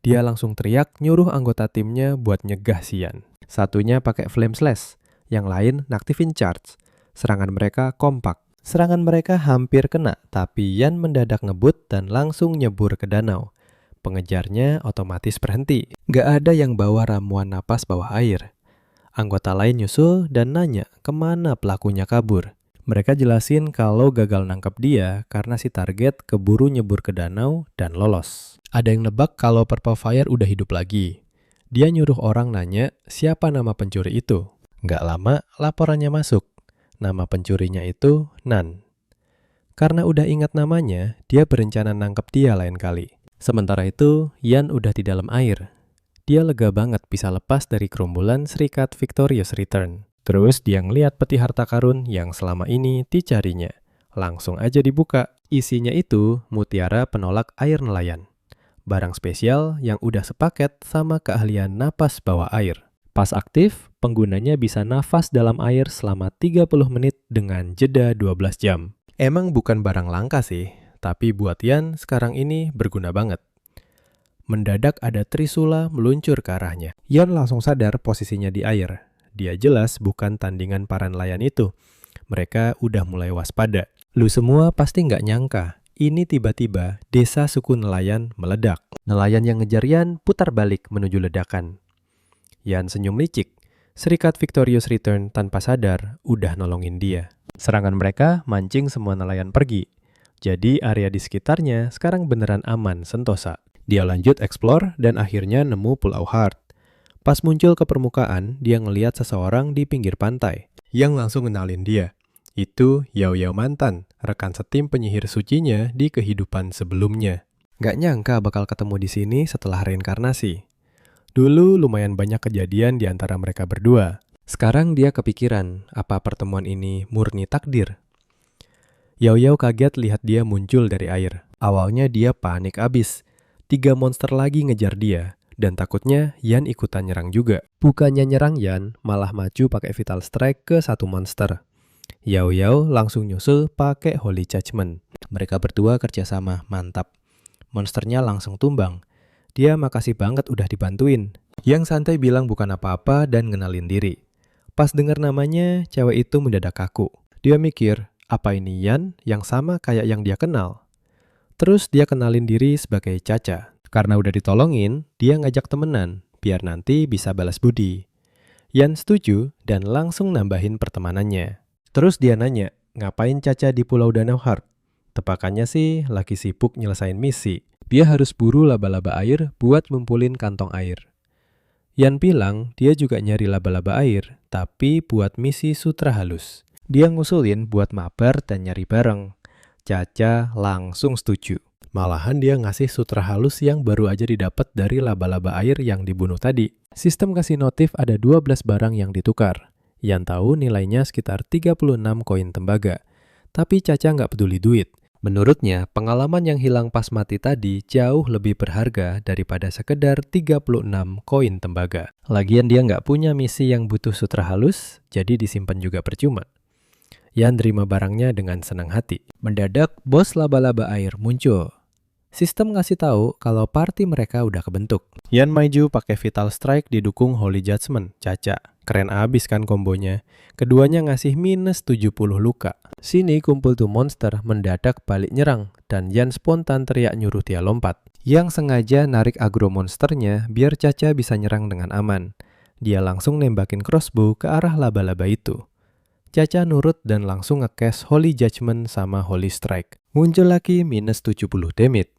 Dia langsung teriak nyuruh anggota timnya buat nyegah si Yan. Satunya pakai Flame Slash, yang lain naktifin Charge. Serangan mereka kompak. Serangan mereka hampir kena, tapi Yan mendadak ngebut dan langsung nyebur ke danau. Pengejarnya otomatis berhenti. Gak ada yang bawa ramuan napas bawah air. Anggota lain nyusul dan nanya kemana pelakunya kabur. Mereka jelasin kalau gagal nangkep dia karena si target keburu nyebur ke danau dan lolos. Ada yang nebak kalau Purple Fire udah hidup lagi. Dia nyuruh orang nanya siapa nama pencuri itu. Gak lama laporannya masuk. Nama pencurinya itu Nan. Karena udah ingat namanya, dia berencana nangkep dia lain kali. Sementara itu, Yan udah di dalam air. Dia lega banget bisa lepas dari kerombolan serikat Victorious Return. Terus dia ngeliat peti harta karun yang selama ini dicarinya. Langsung aja dibuka. Isinya itu mutiara penolak air nelayan. Barang spesial yang udah sepaket sama keahlian napas bawah air. Pas aktif, penggunanya bisa nafas dalam air selama 30 menit dengan jeda 12 jam. Emang bukan barang langka sih, tapi buat Yan sekarang ini berguna banget. Mendadak ada Trisula meluncur ke arahnya. Yan langsung sadar posisinya di air. Dia jelas bukan tandingan para nelayan itu. Mereka udah mulai waspada. Lu semua pasti nggak nyangka, ini tiba-tiba desa suku nelayan meledak. Nelayan yang ngejar Yan putar balik menuju ledakan. Yan senyum licik. Serikat Victorious Return tanpa sadar udah nolongin dia. Serangan mereka mancing semua nelayan pergi. Jadi area di sekitarnya sekarang beneran aman sentosa. Dia lanjut explore dan akhirnya nemu Pulau Hart. Pas muncul ke permukaan, dia ngeliat seseorang di pinggir pantai yang langsung ngenalin dia. Itu Yao Yao Mantan, rekan setim penyihir sucinya di kehidupan sebelumnya. Gak nyangka bakal ketemu di sini setelah reinkarnasi. Dulu lumayan banyak kejadian di antara mereka berdua. Sekarang dia kepikiran, apa pertemuan ini murni takdir? Yao Yao kaget lihat dia muncul dari air. Awalnya dia panik abis. 3 monster lagi ngejar dia, dan takutnya Yan ikutan nyerang juga. Bukannya nyerang Yan, malah maju pakai Vital Strike ke satu monster. Yao Yao langsung nyusul pakai Holy Judgment. Mereka berdua kerjasama, mantap. Monsternya langsung tumbang. Dia makasih banget udah dibantuin. Yang santai bilang bukan apa-apa dan ngenalin diri. Pas dengar namanya, cewek itu mendadak kaku. Dia mikir, apa ini Yan yang sama kayak yang dia kenal? Terus dia kenalin diri sebagai Caca. Karena udah ditolongin, dia ngajak temenan, biar nanti bisa balas budi. Yan setuju dan langsung nambahin pertemanannya. Terus dia nanya, ngapain Caca di Pulau Danau Hart? Tebakannya sih lagi sibuk nyelesain misi. Dia harus buru laba-laba air buat ngumpulin kantong air. Yan bilang dia juga nyari laba-laba air, tapi buat misi sutra halus. Dia ngusulin buat mabar dan nyari bareng. Caca langsung setuju. Malahan dia ngasih sutra halus yang baru aja didapat dari laba-laba air yang dibunuh tadi. Sistem kasih notif ada 12 barang yang ditukar. Yan tahu nilainya sekitar 36 koin tembaga. Tapi Caca nggak peduli duit. Menurutnya, pengalaman yang hilang pas mati tadi jauh lebih berharga daripada sekedar 36 koin tembaga. Lagian dia nggak punya misi yang butuh sutra halus, jadi disimpan juga percuma. Yan terima barangnya dengan senang hati. Mendadak, bos laba-laba air muncul. Sistem ngasih tahu kalau party mereka udah kebentuk. Yan maju pakai Vital Strike didukung Holy Judgment, Caca. Keren abis kan kombonya. Keduanya ngasih minus 70 luka. Sini kumpul tuh monster mendadak balik nyerang dan Yan spontan teriak nyuruh dia lompat. Yang sengaja narik agro monsternya biar Caca bisa nyerang dengan aman. Dia langsung nembakin crossbow ke arah laba-laba itu. Caca nurut dan langsung nge-cast Holy Judgment sama Holy Strike. Muncul lagi minus 70 damage.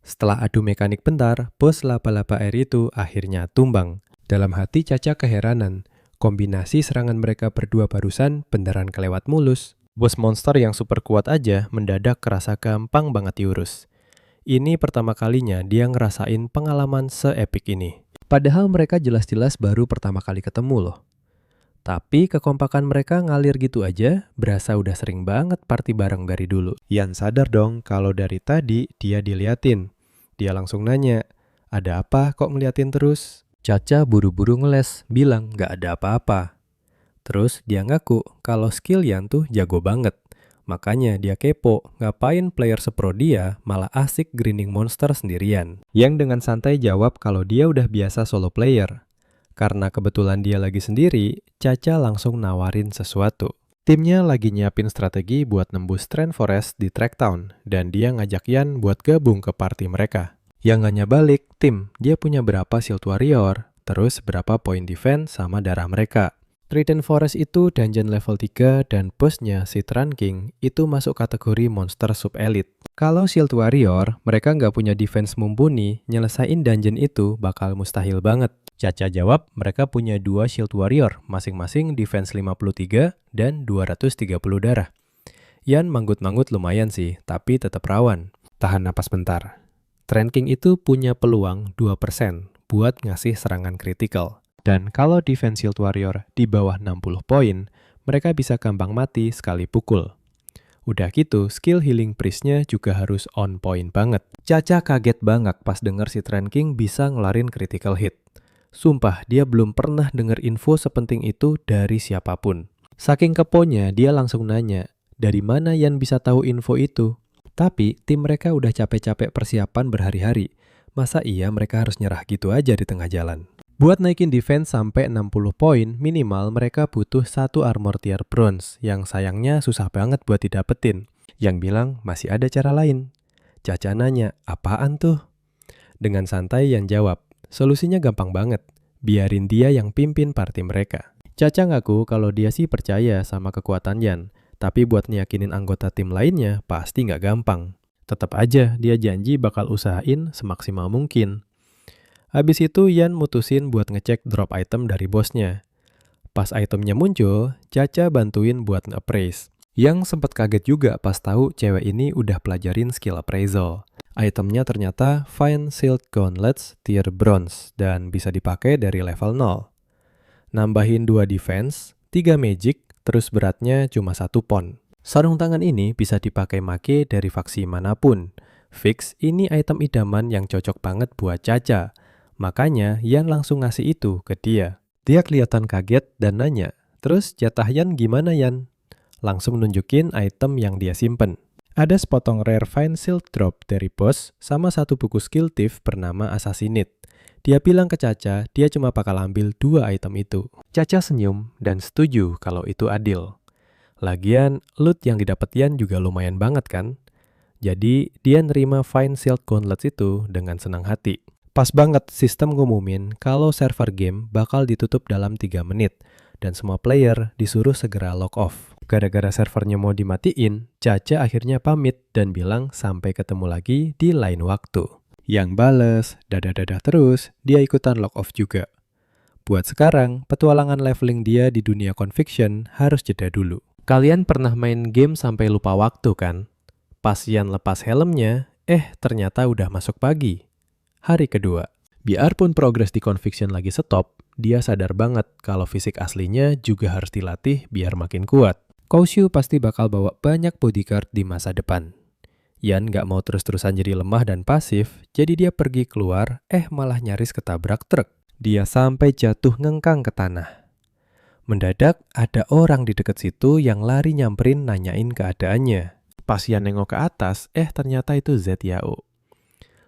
Setelah adu mekanik bentar, bos laba-laba air itu akhirnya tumbang. Dalam hati Caca keheranan. Kombinasi serangan mereka berdua barusan beneran kelewat mulus. Bos monster yang super kuat aja mendadak kerasa gampang banget diurus. Ini pertama kalinya dia ngerasain pengalaman se-epic ini. Padahal mereka jelas-jelas baru pertama kali ketemu loh. Tapi kekompakan mereka ngalir gitu aja, berasa udah sering banget party bareng dari dulu. Yan sadar dong kalau dari tadi dia diliatin. Dia langsung nanya, ada apa kok ngeliatin terus? Caca buru-buru ngeles, bilang gak ada apa-apa. Terus dia ngaku kalau skill Yan tuh jago banget. Makanya dia kepo, ngapain player sepro dia malah asik grinding monster sendirian. Yang dengan santai jawab kalau dia udah biasa solo player. Karena kebetulan dia lagi sendiri, Caca langsung nawarin sesuatu. Timnya lagi nyiapin strategi buat nembus Trend Forest di Tracktown, dan dia ngajak Yan buat gabung ke party mereka. Yang nggak balik, tim, dia punya berapa Shield Warrior, terus berapa poin defense sama darah mereka. Trident Forest itu dungeon level 3 dan bosnya si Tran King itu masuk kategori monster sub-elite. Kalau Shield Warrior, mereka nggak punya defense mumpuni, nyelesain dungeon itu bakal mustahil banget. Caca jawab mereka punya 2 Shield Warrior, masing-masing defense 53 dan 230 darah. Yan manggut-manggut lumayan sih, tapi tetap rawan. Tahan napas bentar. Tran King itu punya peluang 2% buat ngasih serangan kritikal. Dan kalau defense Shield Warrior di bawah 60 poin, mereka bisa gampang mati sekali pukul. Udah gitu, skill healing priest-nya juga harus on point banget. Caca kaget banget pas denger si Tran King bisa ngelarin critical hit. Sumpah, dia belum pernah dengar info sepenting itu dari siapapun. Saking keponya, dia langsung nanya, dari mana Yan bisa tahu info itu? Tapi tim mereka udah capek-capek persiapan berhari-hari. Masa iya mereka harus nyerah gitu aja di tengah jalan? Buat naikin defense sampai 60 poin, minimal mereka butuh satu armor tier bronze, yang sayangnya susah banget buat didapetin. Yang bilang masih ada cara lain. Caca nanya, apaan tuh? Dengan santai Yan jawab, solusinya gampang banget. Biarin dia yang pimpin party mereka. Caca ngaku kalau dia sih percaya sama kekuatan Yan. Tapi buat nyakinin anggota tim lainnya pasti nggak gampang. Tetap aja dia janji bakal usahain semaksimal mungkin. Habis itu Yan mutusin buat ngecek drop item dari bosnya. Pas itemnya muncul, Caca bantuin buat nge-appraise. Yang sempat kaget juga pas tahu cewek ini udah pelajarin skill appraisal. Itemnya ternyata Fine Sealed Gauntlets tier bronze dan bisa dipakai dari level 0. Nambahin 2 defense, 3 magic, terus beratnya cuma 1 pon. Sarung tangan ini bisa dipakai make dari faksi manapun. Fix, ini item idaman yang cocok banget buat Caca. Makanya Yan langsung ngasih itu ke dia. Dia kelihatan kaget dan nanya, terus jatah Yan gimana Yan? Langsung nunjukin item yang dia simpen. Ada sepotong rare Fine Sealed drop dari bos sama satu buku skill thief bernama Assassinate. Dia bilang ke Caca, dia cuma bakal ambil 2 item itu. Caca senyum dan setuju kalau itu adil. Lagian, loot yang didapat Yan juga lumayan banget kan? Jadi, dia nerima Fine Sealed Gauntlets itu dengan senang hati. Pas banget sistem ngumumin kalau server game bakal ditutup dalam 3 menit dan semua player disuruh segera log off. Gara-gara servernya mau dimatiin, Caca akhirnya pamit dan bilang sampai ketemu lagi di lain waktu. Yang bales, dadah-dadah terus, dia ikutan log off juga. Buat sekarang, petualangan leveling dia di dunia Conviction harus jeda dulu. Kalian pernah main game sampai lupa waktu kan? Pas Yan lepas helmnya, ternyata udah masuk pagi. Hari kedua. Biarpun progres di Conviction lagi stop, dia sadar banget kalau fisik aslinya juga harus dilatih biar makin kuat. Koushu pasti bakal bawa banyak bodyguard di masa depan. Yan gak mau terus-terusan jadi lemah dan pasif, jadi dia pergi keluar, malah nyaris ketabrak truk. Dia sampai jatuh ngengkang ke tanah. Mendadak ada orang di dekat situ yang lari nyamperin nanyain keadaannya. Pas Yan nengok ke atas, ternyata itu ZYO.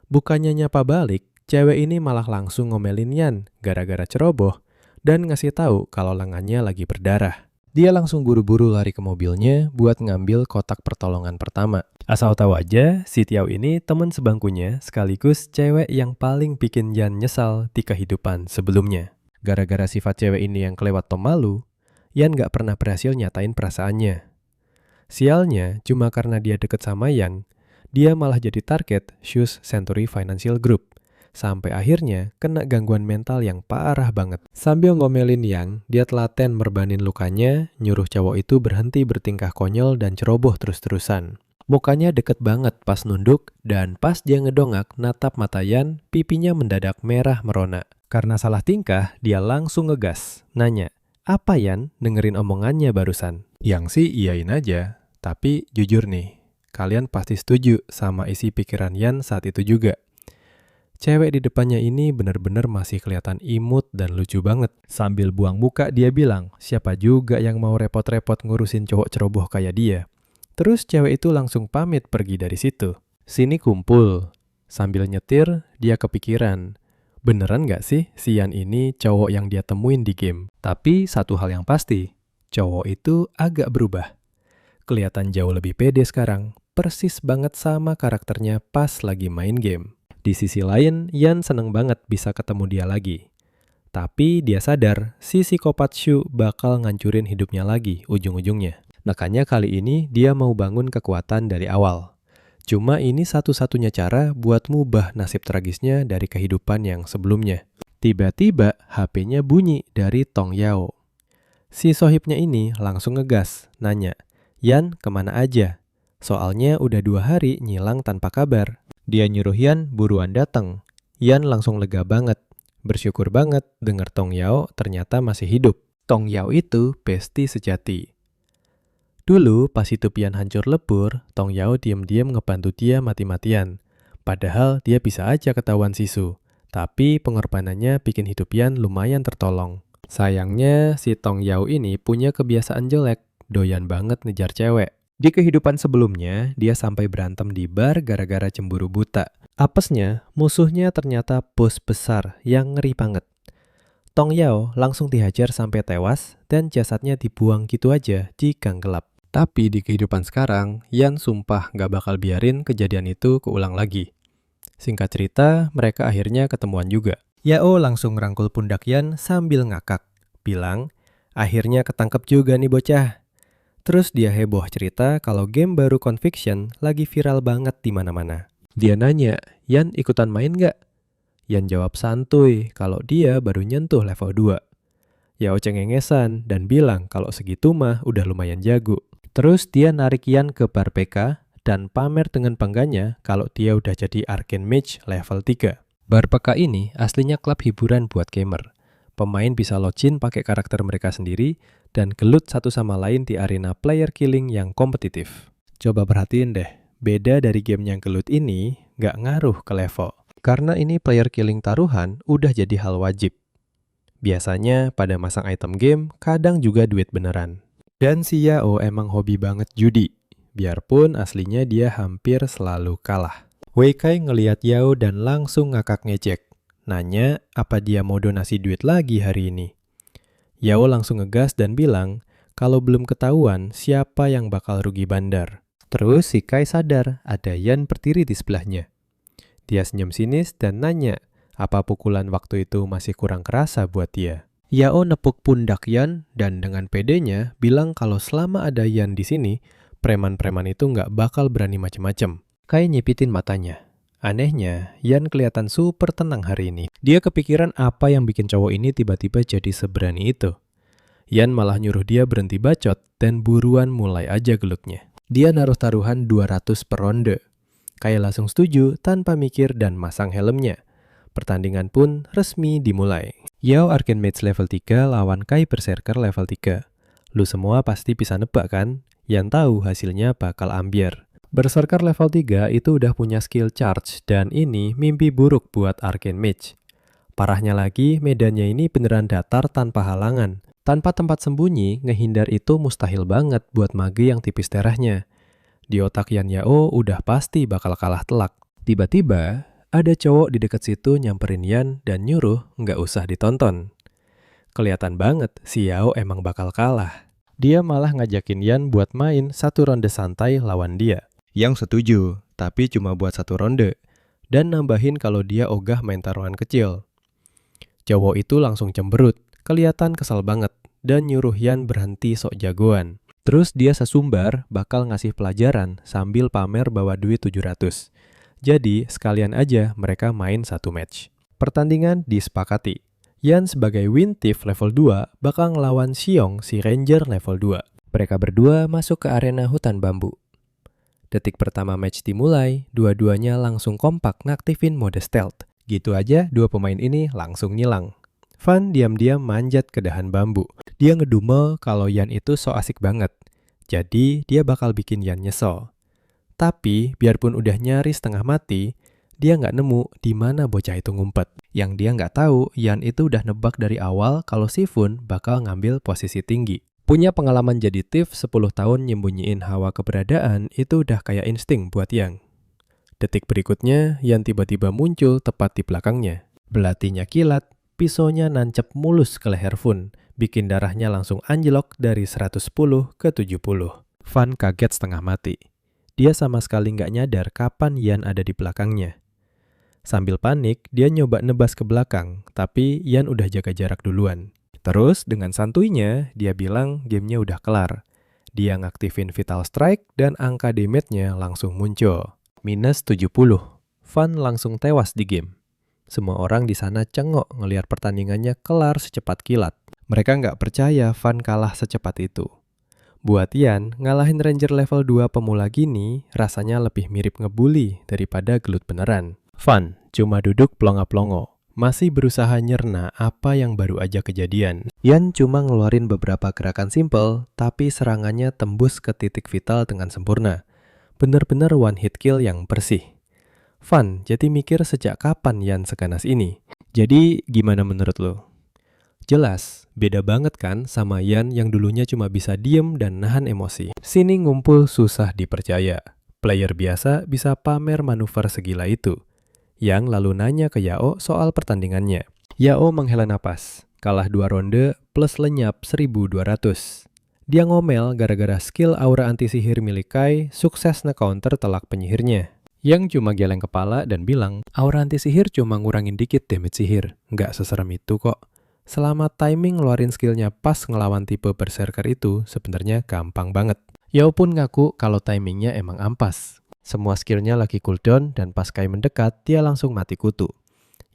Bukannya nyapa balik, cewek ini malah langsung ngomelin Yan gara-gara ceroboh dan ngasih tahu kalau lengannya lagi berdarah. Dia langsung buru-buru lari ke mobilnya buat ngambil kotak pertolongan pertama. Asal tahu aja, si Tiao ini teman sebangkunya sekaligus cewek yang paling bikin Yan nyesal di kehidupan sebelumnya. Gara-gara sifat cewek ini yang kelewat pemalu, Yan gak pernah berhasil nyatain perasaannya. Sialnya, cuma karena dia deket sama Yan, dia malah jadi target Shoes Century Financial Group. Sampai akhirnya kena gangguan mental yang parah banget. Sambil ngomelin Yang, dia telaten merbanin lukanya, nyuruh cowok itu berhenti bertingkah konyol dan ceroboh terus-terusan. Mukanya deket banget pas nunduk, dan pas dia ngedongak natap mata Yan, pipinya mendadak merah merona. Karena salah tingkah, dia langsung ngegas, nanya, apa Yan dengerin omongannya barusan? Yang sih iyain aja, tapi jujur nih, kalian pasti setuju sama isi pikiran Yan saat itu juga. Cewek di depannya ini benar-benar masih kelihatan imut dan lucu banget. Sambil buang muka dia bilang, siapa juga yang mau repot-repot ngurusin cowok ceroboh kayak dia. Terus cewek itu langsung pamit pergi dari situ. Sini kumpul. Sambil nyetir, dia kepikiran. Beneran gak sih si Yan ini cowok yang dia temuin di game? Tapi satu hal yang pasti, cowok itu agak berubah. Kelihatan jauh lebih pede sekarang. Persis banget sama karakternya pas lagi main game. Di sisi lain, Yan seneng banget bisa ketemu dia lagi. Tapi dia sadar, si psikopat Shu bakal ngancurin hidupnya lagi ujung-ujungnya. Makanya kali ini dia mau bangun kekuatan dari awal. Cuma ini satu-satunya cara buat mubah nasib tragisnya dari kehidupan yang sebelumnya. Tiba-tiba HP-nya bunyi dari Tong Yao. Si sohibnya ini langsung ngegas, nanya, Yan kemana aja? Soalnya udah 2 hari ngilang tanpa kabar. Dia nyuruh Yan buruan datang. Yan langsung lega banget. Bersyukur banget dengar Tong Yao ternyata masih hidup. Tong Yao itu bestie sejati. Dulu pas hidup Yan hancur lebur, Tong Yao diam-diam ngebantu dia mati-matian. Padahal dia bisa aja ketahuan Sisu. Tapi pengorbanannya bikin hidup Yan lumayan tertolong. Sayangnya si Tong Yao ini punya kebiasaan jelek, doyan banget ngejar cewek. Di kehidupan sebelumnya, dia sampai berantem di bar gara-gara cemburu buta. Apesnya, musuhnya ternyata bos besar yang ngeri banget. Tong Yao langsung dihajar sampai tewas dan jasadnya dibuang gitu aja di gang gelap. Tapi di kehidupan sekarang, Yan sumpah gak bakal biarin kejadian itu keulang lagi. Singkat cerita, mereka akhirnya ketemuan juga. Yao langsung rangkul pundak Yan sambil ngakak. Bilang, akhirnya ketangkep juga nih bocah. Terus dia heboh cerita kalau game baru Conviction lagi viral banget di mana-mana. Dia nanya, Yan ikutan main gak? Yan jawab santuy kalau dia baru nyentuh level 2. Yao cengengesan dan bilang kalau segitu mah udah lumayan jago. Terus dia narik Yan ke bar PK dan pamer dengan bangganya kalau dia udah jadi Arcane Mage level 3. Bar PK ini aslinya klub hiburan buat gamer. Pemain bisa login pakai karakter mereka sendiri dan gelut satu sama lain di arena player killing yang kompetitif. Coba perhatiin deh, beda dari game yang gelut ini nggak ngaruh ke level. Karena ini player killing taruhan udah jadi hal wajib. Biasanya pada masang item game, kadang juga duit beneran. Dan si Yao emang hobi banget judi. Biarpun aslinya dia hampir selalu kalah. Wei Kai ngeliat Yao dan langsung ngakak ngejek. Nanya apa dia mau donasi duit lagi hari ini. Yao langsung ngegas dan bilang kalau belum ketahuan siapa yang bakal rugi bandar. Terus si Kai sadar ada Yan berdiri di sebelahnya. Dia senyum sinis dan nanya apa pukulan waktu itu masih kurang kerasa buat dia. Yao nepuk pundak Yan dan dengan pedenya bilang kalau selama ada Yan di sini, preman-preman itu nggak bakal berani macem-macem. Kai nyipitin matanya. Anehnya, Yan kelihatan super tenang hari ini. Dia kepikiran apa yang bikin cowok ini tiba-tiba jadi seberani itu. Yan malah nyuruh dia berhenti bacot dan buruan mulai aja gelutnya. Dia naruh taruhan 200 per ronde. Kai langsung setuju tanpa mikir dan masang helmnya. Pertandingan pun resmi dimulai. Yao Arcane Mage level 3 lawan Kai Berserker level 3. Lu semua pasti bisa nebak kan? Yan tahu hasilnya bakal ambiar. Berserker level 3 itu udah punya skill charge dan ini mimpi buruk buat Arcane Mage. Parahnya lagi, medannya ini beneran datar tanpa halangan. Tanpa tempat sembunyi, ngehindar itu mustahil banget buat mage yang tipis darahnya. Di otak Yan Yao udah pasti bakal kalah telak. Tiba-tiba, ada cowok di dekat situ nyamperin Yan dan nyuruh nggak usah ditonton. Kelihatan banget si Yao emang bakal kalah. Dia malah ngajakin Yan buat main satu ronde santai lawan dia. Yang setuju, tapi cuma buat satu ronde. Dan nambahin kalau dia ogah main taruhan kecil. Cowok itu langsung cemberut, kelihatan kesal banget, dan nyuruh Yan berhenti sok jagoan. Terus dia sesumbar bakal ngasih pelajaran sambil pamer bawa duit 700. Jadi sekalian aja mereka main satu match. Pertandingan disepakati. Yan sebagai Wind Thief level 2 bakal ngelawan Xiong si Ranger level 2. Mereka berdua masuk ke arena hutan bambu. Detik pertama match dimulai, dua-duanya langsung kompak ngaktifin mode stealth. Gitu aja, dua pemain ini langsung ngilang. Fan diam-diam manjat ke dahan bambu. Dia ngedumel kalau Yan itu so asik banget. Jadi, dia bakal bikin Yan nyesel. Tapi, biarpun udah nyaris setengah mati, dia nggak nemu di mana bocah itu ngumpet. Yang dia nggak tahu, Yan itu udah nebak dari awal kalau si Fun bakal ngambil posisi tinggi. Punya pengalaman jadi thief 10 tahun nyembunyiin hawa keberadaan itu udah kayak insting buat Yang. Detik berikutnya, Yan tiba-tiba muncul tepat di belakangnya. Belatinya kilat, pisaunya nancep mulus ke leher Fun, bikin darahnya langsung anjlok dari 110 ke 70. Fan kaget setengah mati. Dia sama sekali nggak nyadar kapan Yan ada di belakangnya. Sambil panik, dia nyoba nebas ke belakang, tapi Yan udah jaga jarak duluan. Terus dengan santuinya, dia bilang gamenya udah kelar. Dia ngaktifin Vital Strike dan angka damage-nya langsung muncul. Minus 70. Fan langsung tewas di game. Semua orang di sana cengok ngelihat pertandingannya kelar secepat kilat. Mereka nggak percaya Fan kalah secepat itu. Buat Yan, ngalahin Ranger level 2 pemula gini rasanya lebih mirip ngebully daripada gelut beneran. Fan cuma duduk plonga-plongo. Masih berusaha nyerna apa yang baru aja kejadian. Yan cuma ngeluarin beberapa gerakan simple, tapi serangannya tembus ke titik vital dengan sempurna. Bener-bener one hit kill yang bersih. Fun, jadi mikir sejak kapan Yan seganas ini? Jadi gimana menurut lo? Jelas, beda banget kan sama Yan yang dulunya cuma bisa diem dan nahan emosi. Sini ngumpul susah dipercaya. Player biasa bisa pamer manuver segila itu. Yang lalu nanya ke Yao soal pertandingannya. Yao menghela napas, kalah 2 ronde plus lenyap 1200. Dia ngomel gara-gara skill aura anti-sihir milik Kai sukses nge-counter telak penyihirnya. Yang cuma geleng kepala dan bilang, aura anti-sihir cuma ngurangin dikit damage sihir, nggak seserem itu kok. Selama timing ngeluarin skillnya pas ngelawan tipe berserker itu, sebenarnya gampang banget. Yao pun ngaku kalau timingnya emang ampas. Semua skillnya lagi cooldown dan pas Kai mendekat, dia langsung mati kutu.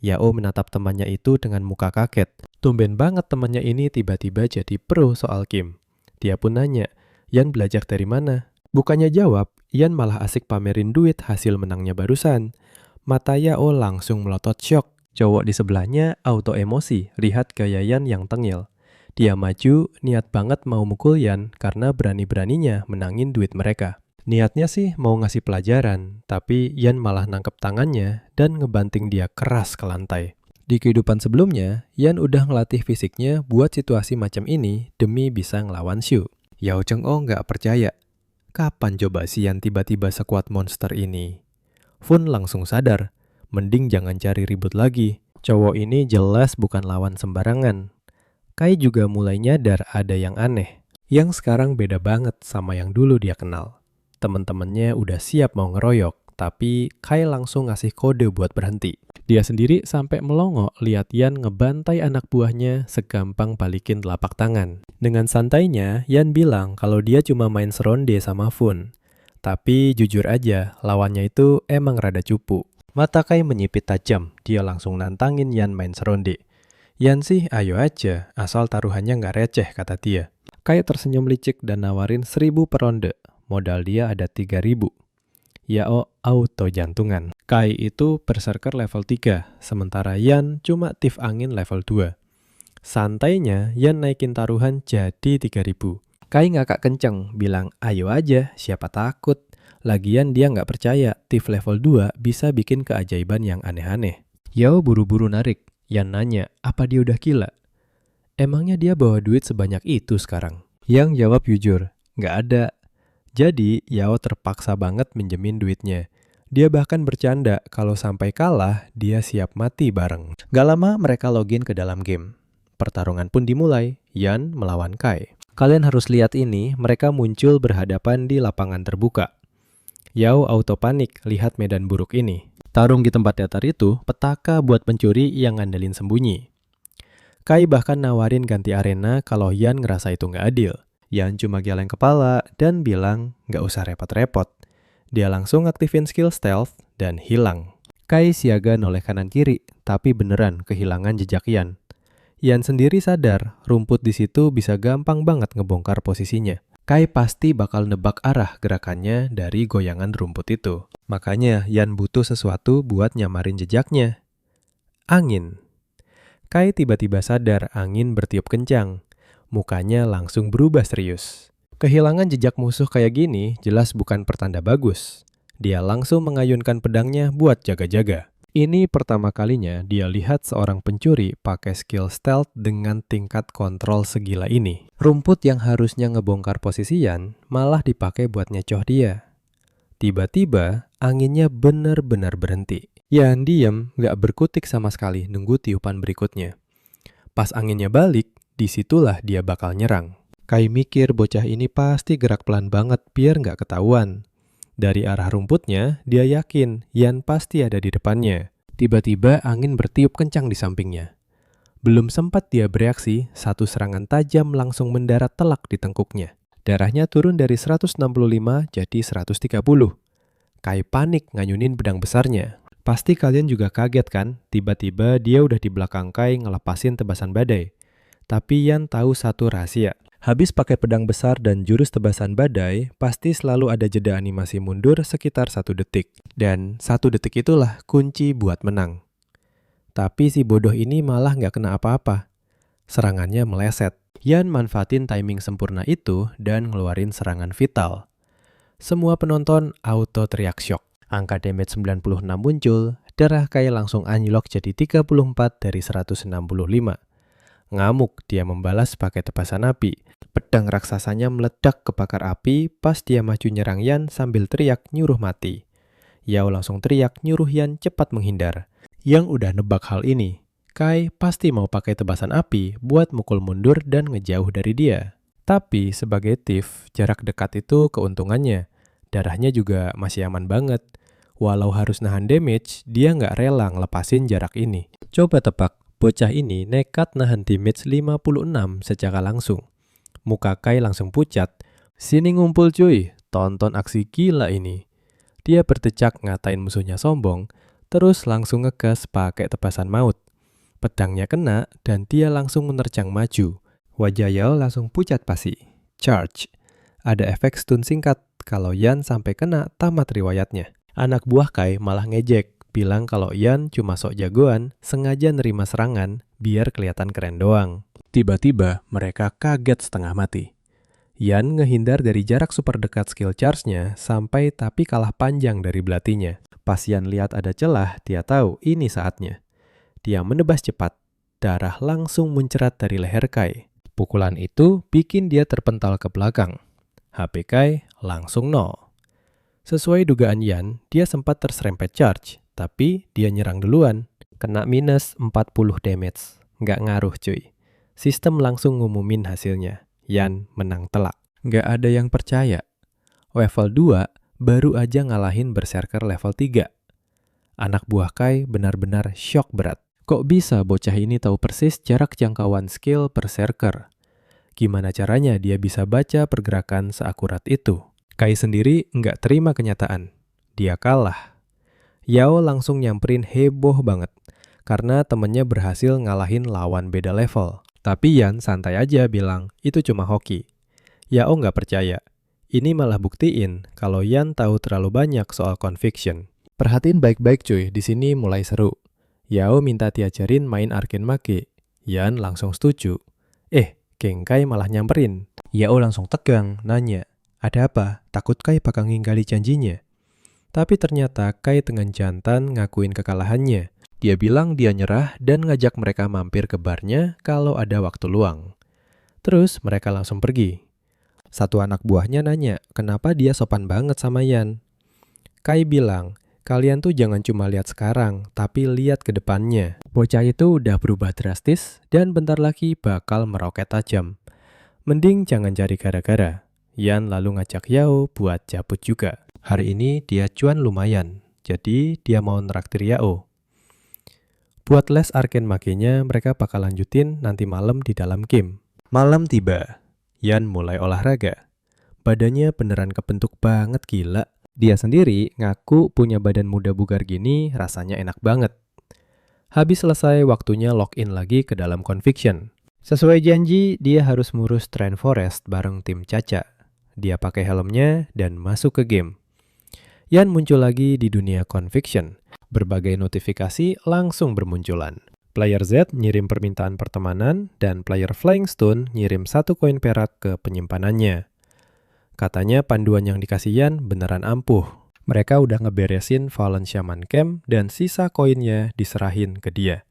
Yao menatap temannya itu dengan muka kaget. Tumben banget temannya ini tiba-tiba jadi pro soal game. Dia pun nanya, Yan belajar dari mana? Bukannya jawab, Yan malah asik pamerin duit hasil menangnya barusan. Mata Yao langsung melotot syok. Cowok di sebelahnya auto emosi, lihat gaya Yan yang tengil. Dia maju, niat banget mau mukul Yan karena berani-beraninya menangin duit mereka. Niatnya sih mau ngasih pelajaran, tapi Yan malah nangkep tangannya dan ngebanting dia keras ke lantai. Di kehidupan sebelumnya, Yan udah ngelatih fisiknya buat situasi macam ini demi bisa ngelawan Shu. Yao Cheng-o nggak percaya. Kapan coba si Yan tiba-tiba sekuat monster ini? Fun langsung sadar. Mending jangan cari ribut lagi. Cowok ini jelas bukan lawan sembarangan. Kai juga mulai nyadar ada yang aneh. Yang sekarang beda banget sama yang dulu dia kenal. Temen-temennya udah siap mau ngeroyok, tapi Kai langsung ngasih kode buat berhenti. Dia sendiri sampai melongo lihat Yan ngebantai anak buahnya segampang balikin telapak tangan. Dengan santainya, Yan bilang kalau dia cuma main seronde sama Fun. Tapi jujur aja, lawannya itu emang rada cupu. Mata Kai menyipit tajam, dia langsung nantangin Yan main seronde. Yan sih ayo aja, asal taruhannya nggak receh, kata dia. Kai tersenyum licik dan nawarin 1000 per ronde, modal dia ada 3000. Yao auto jantungan. Kai itu berserker level 3, sementara Yan cuma tif angin level 2. Santainya, Yan naikin taruhan jadi 3000. Kai ngakak kenceng, bilang ayo aja, siapa takut. Lagian dia nggak percaya Tiff level 2 bisa bikin keajaiban yang aneh-aneh. Yao buru-buru narik. Yan nanya, apa dia udah gila? Emangnya dia bawa duit sebanyak itu sekarang? Yang jawab jujur, nggak ada. Jadi Yao terpaksa banget minjemin duitnya. Dia bahkan bercanda kalau sampai kalah, dia siap mati bareng. Gak lama mereka login ke dalam game. Pertarungan pun dimulai, Yan melawan Kai. Kalian harus lihat ini, mereka muncul berhadapan di lapangan terbuka. Yao auto panik lihat medan buruk ini. Tarung di tempat datar itu petaka buat pencuri yang ngandelin sembunyi. Kai bahkan nawarin ganti arena kalau Yan ngerasa itu nggak adil. Yan cuma geleng kepala dan bilang nggak usah repot-repot. Dia langsung aktifin skill stealth dan hilang. Kai siaga noleh kanan kiri, tapi beneran kehilangan jejak Yan. Yan sendiri sadar rumput di situ bisa gampang banget ngebongkar posisinya. Kai pasti bakal nebak arah gerakannya dari goyangan rumput itu. Makanya Yan butuh sesuatu buat nyamarin jejaknya. Angin. Kai tiba-tiba sadar angin bertiup kencang. Mukanya langsung berubah serius. Kehilangan jejak musuh kayak gini jelas bukan pertanda bagus. Dia langsung mengayunkan pedangnya buat jaga-jaga. Ini pertama kalinya dia lihat seorang pencuri pakai skill stealth dengan tingkat kontrol segila ini. Rumput yang harusnya ngebongkar posisi Yan malah dipakai buat nyecoh dia. Tiba-tiba anginnya benar-benar berhenti. Yan diem, gak berkutik sama sekali nunggu tiupan berikutnya. Pas anginnya balik, disitulah dia bakal nyerang. Kai mikir bocah ini pasti gerak pelan banget biar gak ketahuan. Dari arah rumputnya, dia yakin Yan pasti ada di depannya. Tiba-tiba angin bertiup kencang di sampingnya. Belum sempat dia bereaksi, satu serangan tajam langsung mendarat telak di tengkuknya. Darahnya turun dari 165 jadi 130. Kai panik ngayunin pedang besarnya. Pasti kalian juga kaget kan? Tiba-tiba dia udah di belakang Kai ngelepasin tebasan badai. Tapi Yan tahu satu rahasia. Habis pakai pedang besar dan jurus tebasan badai, pasti selalu ada jeda animasi mundur sekitar 1 detik. Dan 1 detik itulah kunci buat menang. Tapi si bodoh ini malah nggak kena apa-apa. Serangannya meleset. Yan manfaatin timing sempurna itu dan ngeluarin serangan vital. Semua penonton auto teriak syok. Angka damage 96 muncul, darah Kai langsung anjlok jadi 34 dari 165. Ngamuk, dia membalas pakai tebasan api. Pedang raksasanya meledak kebakar api pas dia maju nyerang Yan sambil teriak nyuruh mati. Yao langsung teriak nyuruh Yan cepat menghindar. Yang udah nebak hal ini, Kai pasti mau pakai tebasan api buat mukul mundur dan ngejauh dari dia. Tapi sebagai thief, jarak dekat itu keuntungannya. Darahnya juga masih aman banget. Walau harus nahan damage, dia nggak rela ngelepasin jarak ini. Coba tebak, bocah ini nekat nahan damage 56 secara langsung. Muka Kai langsung pucat. Sini ngumpul cuy, tonton aksi gila ini. Dia bertecak ngatain musuhnya sombong, terus langsung ngegas pakai tebasan maut. Pedangnya kena dan dia langsung menerjang maju. Wajah Yao langsung pucat pasi. Charge. Ada efek stun singkat, kalau Yan sampai kena tamat riwayatnya. Anak buah Kai malah ngejek, bilang kalau Yan cuma sok jagoan, sengaja nerima serangan, biar kelihatan keren doang. Tiba-tiba mereka kaget setengah mati. Yan ngehindar dari jarak super dekat skill charge-nya sampai tapi kalah panjang dari belatinya. Pas Yan lihat ada celah, dia tahu ini saatnya. Dia menebas cepat, darah langsung mencerat dari leher Kai. Pukulan itu bikin dia terpental ke belakang. HP Kai langsung nol. Sesuai dugaan Yan, dia sempat terserempet charge, tapi dia nyerang duluan. Kena minus 40 damage. Nggak ngaruh cuy. Sistem langsung ngumumin hasilnya. Yan menang telak. Nggak ada yang percaya. Level 2 baru aja ngalahin berserker level 3. Anak buah Kai benar-benar shock berat. Kok bisa bocah ini tahu persis jarak jangkauan skill berserker? Gimana caranya dia bisa baca pergerakan seakurat itu? Kai sendiri nggak terima kenyataan. Dia kalah. Yao langsung nyamperin heboh banget. Karena temennya berhasil ngalahin lawan beda level. Tapi Yan santai aja bilang, itu cuma hoki. Yao nggak percaya. Ini malah buktiin kalau Yan tahu terlalu banyak soal conviction. Perhatiin baik-baik cuy, di sini mulai seru. Yao minta diajarin main Arcane Mage. Yan langsung setuju. Geng Kai malah nyamperin. Yao langsung tegang, nanya. Ada apa? Takut Kai bakal nginggali janjinya. Tapi ternyata Kai dengan jantan ngakuin kekalahannya. Dia bilang dia nyerah dan ngajak mereka mampir ke barnya kalau ada waktu luang. Terus mereka langsung pergi. Satu anak buahnya nanya, kenapa dia sopan banget sama Yan. Kai bilang, kalian tuh jangan cuma lihat sekarang, tapi lihat ke depannya. Bocah itu udah berubah drastis dan bentar lagi bakal meroket tajam. Mending jangan cari gara-gara. Yan lalu ngajak Yao buat cabut juga. Hari ini dia cuan lumayan, jadi dia mau nraktir Yao. Buat les Arcane Mage-nya mereka bakal lanjutin nanti malam di dalam game. Malam tiba, Yan mulai olahraga. Badannya beneran kebentuk banget gila. Dia sendiri ngaku punya badan muda bugar gini rasanya enak banget. Habis selesai waktunya login lagi ke dalam Conviction. Sesuai janji dia harus ngurus Train Forest bareng tim Caca. Dia pakai helmnya dan masuk ke game. Yan muncul lagi di dunia Conviction. Berbagai notifikasi langsung bermunculan. Player Z ngirim permintaan pertemanan dan player Flying Stone ngirim 1 koin perak ke penyimpanannya. Katanya panduan yang dikasih Yan beneran ampuh. Mereka udah ngeberesin Fallen Shaman Camp dan sisa koinnya diserahin ke dia.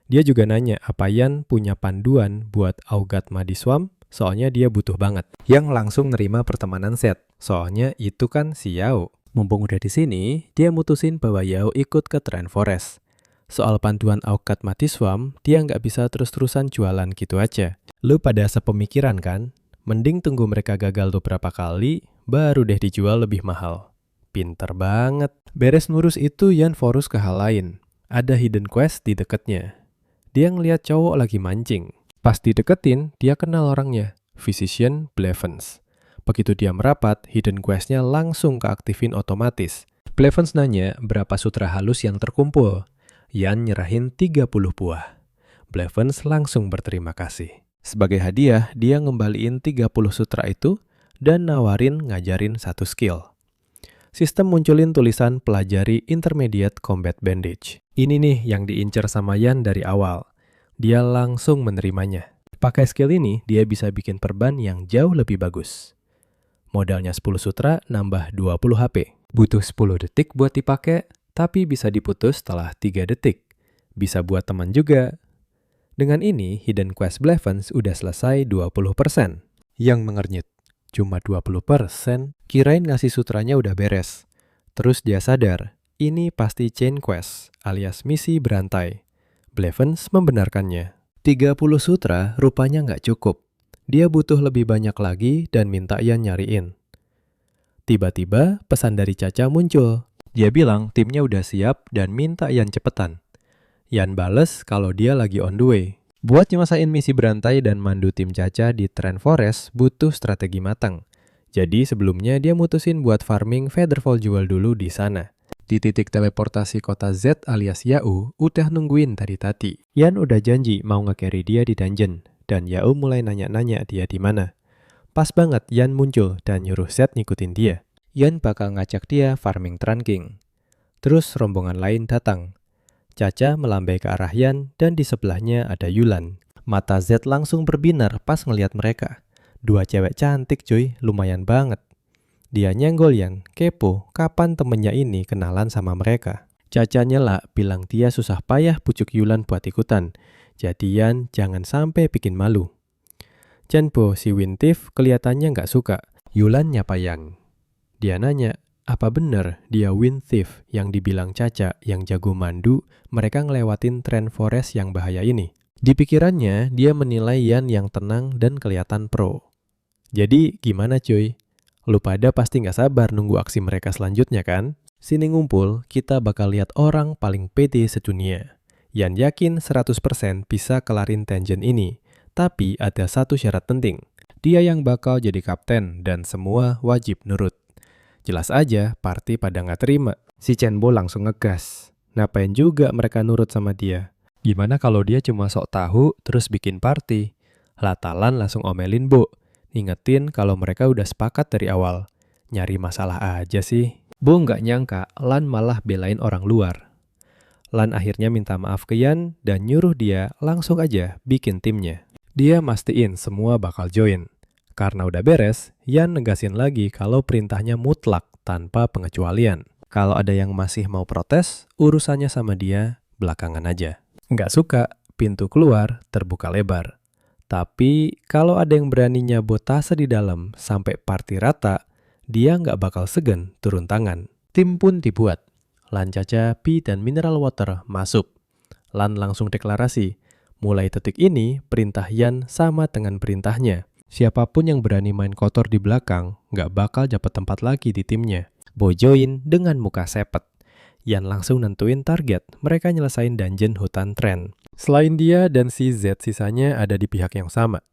Dia juga nanya apa Yan punya panduan buat Augat Madiswam, soalnya dia butuh banget. Yang langsung nerima pertemanan set, soalnya itu kan si Yao. Mumpung udah di sini, dia mutusin bahwa Yao ikut ke Train Forest. Soal panduan Augat Madiswam, dia nggak bisa terus-terusan jualan gitu aja. Lu pada sepemikiran kan? Mending tunggu mereka gagal beberapa kali, baru deh dijual lebih mahal. Pinter banget. Beres ngurus itu, Yan fokus ke hal lain. Ada hidden quest di deketnya. Dia ngeliat cowok lagi mancing. Pas dideketin, dia kenal orangnya, Physician Blevins. Begitu dia merapat, hidden quest-nya langsung keaktifin otomatis. Blevins nanya berapa sutra halus yang terkumpul. Yan nyerahin 30 buah. Blevins langsung berterima kasih. Sebagai hadiah, dia ngembaliin 30 sutra itu dan nawarin ngajarin 1 skill. Sistem munculin tulisan pelajari Intermediate Combat Bandage. Ini nih yang diincar sama Yan dari awal. Dia langsung menerimanya. Pakai skill ini, dia bisa bikin perban yang jauh lebih bagus. Modalnya 10 sutra, nambah 20 HP. Butuh 10 detik buat dipakai, tapi bisa diputus setelah 3 detik. Bisa buat teman juga. Dengan ini, Hidden Quest Blevins udah selesai 20%. Yang mengernyit, cuma 20%, kirain ngasih sutranya udah beres. Terus dia sadar, ini pasti chain quest, alias misi berantai. Blevins membenarkannya. 30 sutra rupanya nggak cukup. Dia butuh lebih banyak lagi dan minta Yan nyariin. Tiba-tiba pesan dari Caca muncul. Dia bilang timnya udah siap dan minta Yan cepetan. Yan bales kalau dia lagi on the way. Buat nyelesain misi berantai dan mandu tim Caca di Trend Forest butuh strategi matang. Jadi sebelumnya dia mutusin buat farming Featherfall Jewel dulu di sana. Di titik teleportasi kota Z alias Yau udah nungguin tadi tadi. Yan udah janji mau nge-carry dia di dungeon. Dan Yau mulai nanya-nanya dia di mana. Pas banget Yan muncul dan nyuruh Z ngikutin dia. Yan bakal ngajak dia farming Tranking. Terus rombongan lain datang. Caca melambai ke arah Yan dan di sebelahnya ada Yulan. Mata Z langsung berbinar pas ngeliat mereka. 2 cewek cantik cuy, lumayan banget. Dia nyenggol Yan, kepo kapan temennya ini kenalan sama mereka. Caca nyela bilang dia susah payah pucuk Yulan buat ikutan. Jadi Yan jangan sampai bikin malu. Chenpo si Wintif kelihatannya nggak suka. Yulan nyapa Yan. Dia nanya, apa bener dia Wintif yang dibilang Caca yang jago mandu, mereka ngelewatin Trend Forest yang bahaya ini? Di pikirannya, dia menilai Yan yang tenang dan kelihatan pro. Jadi gimana cuy? Lu pada pasti nggak sabar nunggu aksi mereka selanjutnya kan? Sini ngumpul, kita bakal lihat orang paling pede sedunia. Yan yakin 100% bisa kelarin dungeon ini. Tapi ada satu syarat penting. Dia yang bakal jadi kapten dan semua wajib nurut. Jelas aja, party pada nggak terima. Si Chenbo langsung ngegas. Ngapain juga mereka nurut sama dia? Gimana kalau dia cuma sok tahu terus bikin party? Latalan langsung omelin Bo. Ingetin kalau mereka udah sepakat dari awal. Nyari masalah aja sih. Bo nggak nyangka Lan malah belain orang luar. Lan akhirnya minta maaf ke Yan dan nyuruh dia langsung aja bikin timnya. Dia mastiin semua bakal join. Karena udah beres, Yan negasin lagi kalau perintahnya mutlak tanpa pengecualian. Kalau ada yang masih mau protes, urusannya sama dia belakangan aja. Nggak suka, pintu keluar terbuka lebar. Tapi kalau ada yang berani nyabotase di dalam sampai party rata, dia nggak bakal segan turun tangan. Tim pun dibuat. Lan Caca, Pi, dan Mineral Water masuk. Lan langsung deklarasi. Mulai detik ini, perintah Yan sama dengan perintahnya. Siapapun yang berani main kotor di belakang, nggak bakal dapat tempat lagi di timnya. Bo join dengan muka sepet. Yan langsung nentuin target, mereka nyelesain dungeon hutan Trend. Selain dia dan si Z sisanya ada di pihak yang sama.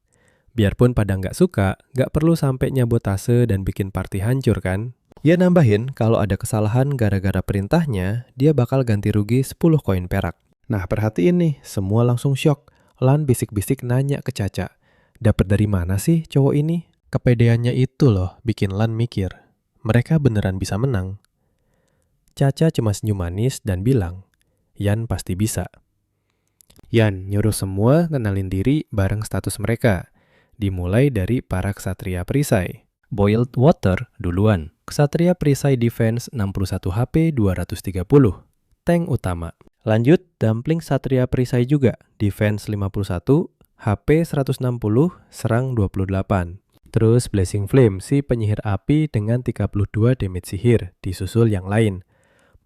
Biarpun pada nggak suka, nggak perlu sampai nyabotase dan bikin party hancur kan. Ia nambahin kalau ada kesalahan gara-gara perintahnya, dia bakal ganti rugi 10 koin perak. Nah perhatiin nih, semua langsung shock. Lan bisik-bisik nanya ke Caca, dapat dari mana sih cowok ini? Kepedeannya itu loh bikin Lan mikir, mereka beneran bisa menang. Caca cuma senyum manis dan bilang, Yan pasti bisa. Yan nyuruh semua kenalin diri bareng status mereka. Dimulai dari para ksatria perisai. Boiled Water duluan. Ksatria perisai defense 61 HP 230. Tank utama. Lanjut Dumpling Ksatria perisai juga. Defense 51, HP 160, serang 28. Terus Blazing Flame si penyihir api dengan 32 damage sihir. Disusul yang lain.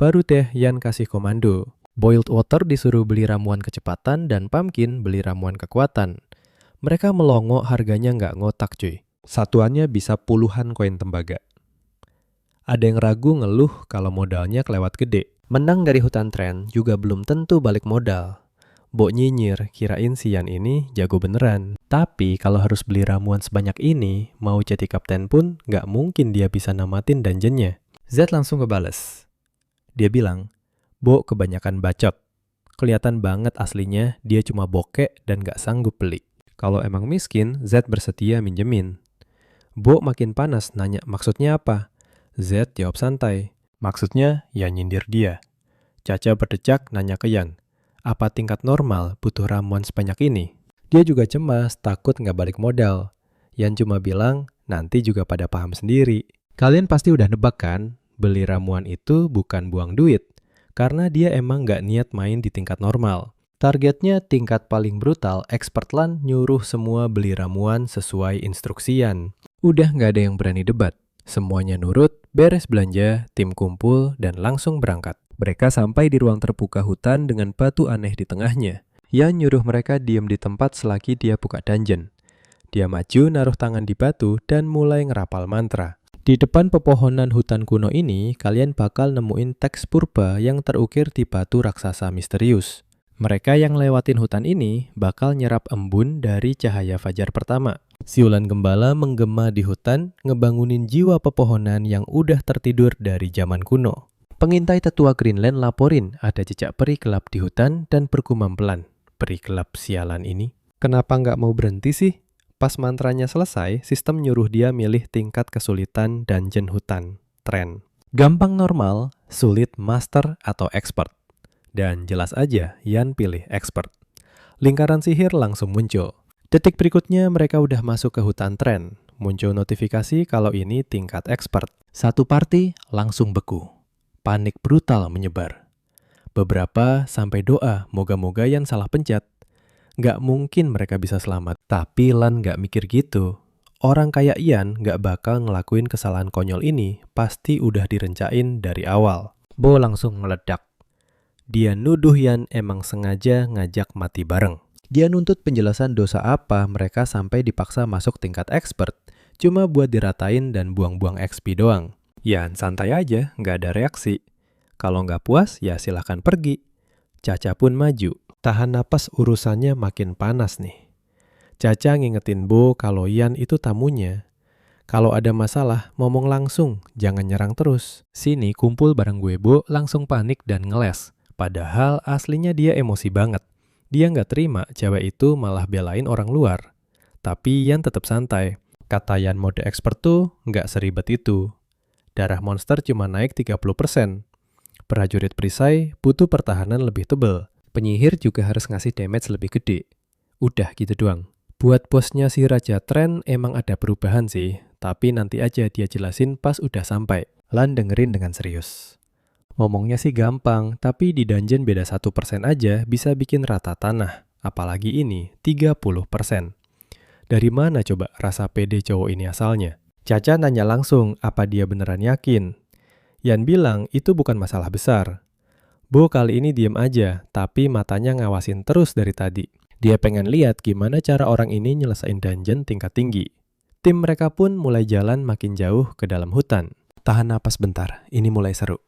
Baru deh Yan kasih komando. Boiled Water disuruh beli ramuan kecepatan dan Pumpkin beli ramuan kekuatan. Mereka melongo harganya nggak ngotak cuy. Satuannya bisa puluhan koin tembaga. Ada yang ragu ngeluh kalau modalnya kelewat gede. Menang dari hutan Trend juga belum tentu balik modal. Bo nyinyir kirain si Yan ini jago beneran. Tapi kalau harus beli ramuan sebanyak ini, mau jadi kapten pun nggak mungkin dia bisa namatin dungeonnya. Z langsung kebales. Dia bilang, Bo kebanyakan bacot. Kelihatan banget aslinya dia cuma bokek dan gak sanggup beli. Kalau emang miskin, Z bersedia minjemin. Bo makin panas nanya maksudnya apa? Z jawab santai. Maksudnya ya nyindir dia. Caca berdecak nanya ke Yan. Apa tingkat normal butuh ramuan sebanyak ini? Dia juga cemas takut gak balik modal. Yan cuma bilang nanti juga pada paham sendiri. Kalian pasti udah nebak kan? beli ramuan itu bukan buang duit, karena dia emang nggak niat main di tingkat normal. Targetnya tingkat paling brutal, expert Lan nyuruh semua beli ramuan sesuai instruksian. Udah nggak ada yang berani debat. Semuanya nurut, beres belanja, tim kumpul, dan langsung berangkat. Mereka sampai di ruang terbuka hutan dengan batu aneh di tengahnya. Yan nyuruh mereka diam di tempat selagi dia buka dungeon. Dia maju naruh tangan di batu dan mulai ngerapal mantra. Di depan pepohonan hutan kuno ini, kalian bakal nemuin teks purba yang terukir di batu raksasa misterius. Mereka yang lewatin hutan ini bakal nyerap embun dari cahaya fajar pertama. Siulan gembala menggema di hutan, ngebangunin jiwa pepohonan yang udah tertidur dari zaman kuno. Pengintai tetua Greenland laporin ada jejak peri gelap di hutan dan bergumam pelan. Peri gelap sialan ini. Kenapa nggak mau berhenti sih? Pas mantranya selesai, sistem nyuruh dia milih tingkat kesulitan dungeon hutan, tren. Gampang normal, sulit master atau expert. Dan jelas aja, Yan pilih expert. Lingkaran sihir langsung muncul. Detik berikutnya mereka udah masuk ke hutan tren. Muncul notifikasi kalau ini tingkat expert. Satu party langsung beku. Panik brutal menyebar. Beberapa sampai doa, moga-moga Yan salah pencet. Nggak mungkin mereka bisa selamat. Tapi Lan nggak mikir gitu. Orang kayak Ian nggak bakal ngelakuin kesalahan konyol ini, pasti udah direncain dari awal. Bo langsung meledak. Dia nuduh Yan emang sengaja ngajak mati bareng. Dia nuntut penjelasan dosa apa mereka sampai dipaksa masuk tingkat expert, cuma buat diratain dan buang-buang XP doang. Yan santai aja, nggak ada reaksi. Kalau nggak puas, ya silahkan pergi. Caca pun maju. Tahan napas urusannya makin panas nih. Caca ngingetin Bo kalau Yan itu tamunya. Kalau ada masalah, ngomong langsung, jangan nyerang terus. Sini kumpul bareng gue, Bo langsung panik dan ngeles. Padahal aslinya dia emosi banget. Dia nggak terima cewek itu malah belain orang luar. Tapi Yan tetap santai. Kata Yan mode expert tuh nggak seribet itu. Darah monster cuma naik 30%. Prajurit perisai butuh pertahanan lebih tebal. Penyihir juga harus ngasih damage lebih gede. Udah gitu doang. Buat bosnya si Raja Tren emang ada perubahan sih, tapi nanti aja dia jelasin pas udah sampai. Lan dengerin dengan serius. Ngomongnya sih gampang, tapi di dungeon beda 1% aja bisa bikin rata tanah. Apalagi ini 30%. Dari mana coba rasa pede cowok ini asalnya? Caca nanya langsung apa dia beneran yakin. Yan bilang itu bukan masalah besar. Bo kali ini diem aja, tapi matanya ngawasin terus dari tadi. Dia pengen lihat gimana cara orang ini nyelesain dungeon tingkat tinggi. Tim mereka pun mulai jalan makin jauh ke dalam hutan. Tahan napas bentar, ini mulai seru.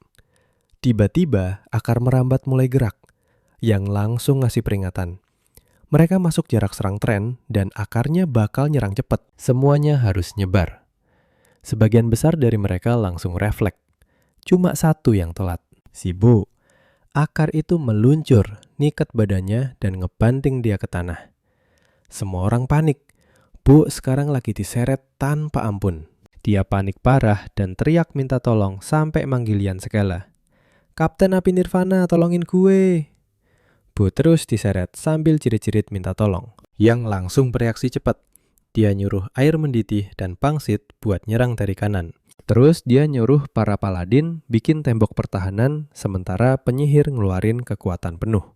Tiba-tiba akar merambat mulai gerak, yang langsung ngasih peringatan. Mereka masuk jarak serang tren dan akarnya bakal nyerang cepat. Semuanya harus nyebar. Sebagian besar dari mereka langsung refleks. Cuma satu yang telat, si Bo. Akar itu meluncur, niket badannya dan ngebanting dia ke tanah. Semua orang panik. Bu sekarang lagi diseret tanpa ampun. Dia panik parah dan teriak minta tolong sampai manggil Yan segala. Kapten Api Nirvana, tolongin gue. Bu terus diseret sambil jerit-jerit minta tolong. Yang langsung bereaksi cepat. Dia nyuruh air mendidih dan pangsit buat nyerang dari kanan. Terus dia nyuruh para paladin bikin tembok pertahanan sementara penyihir ngeluarin kekuatan penuh.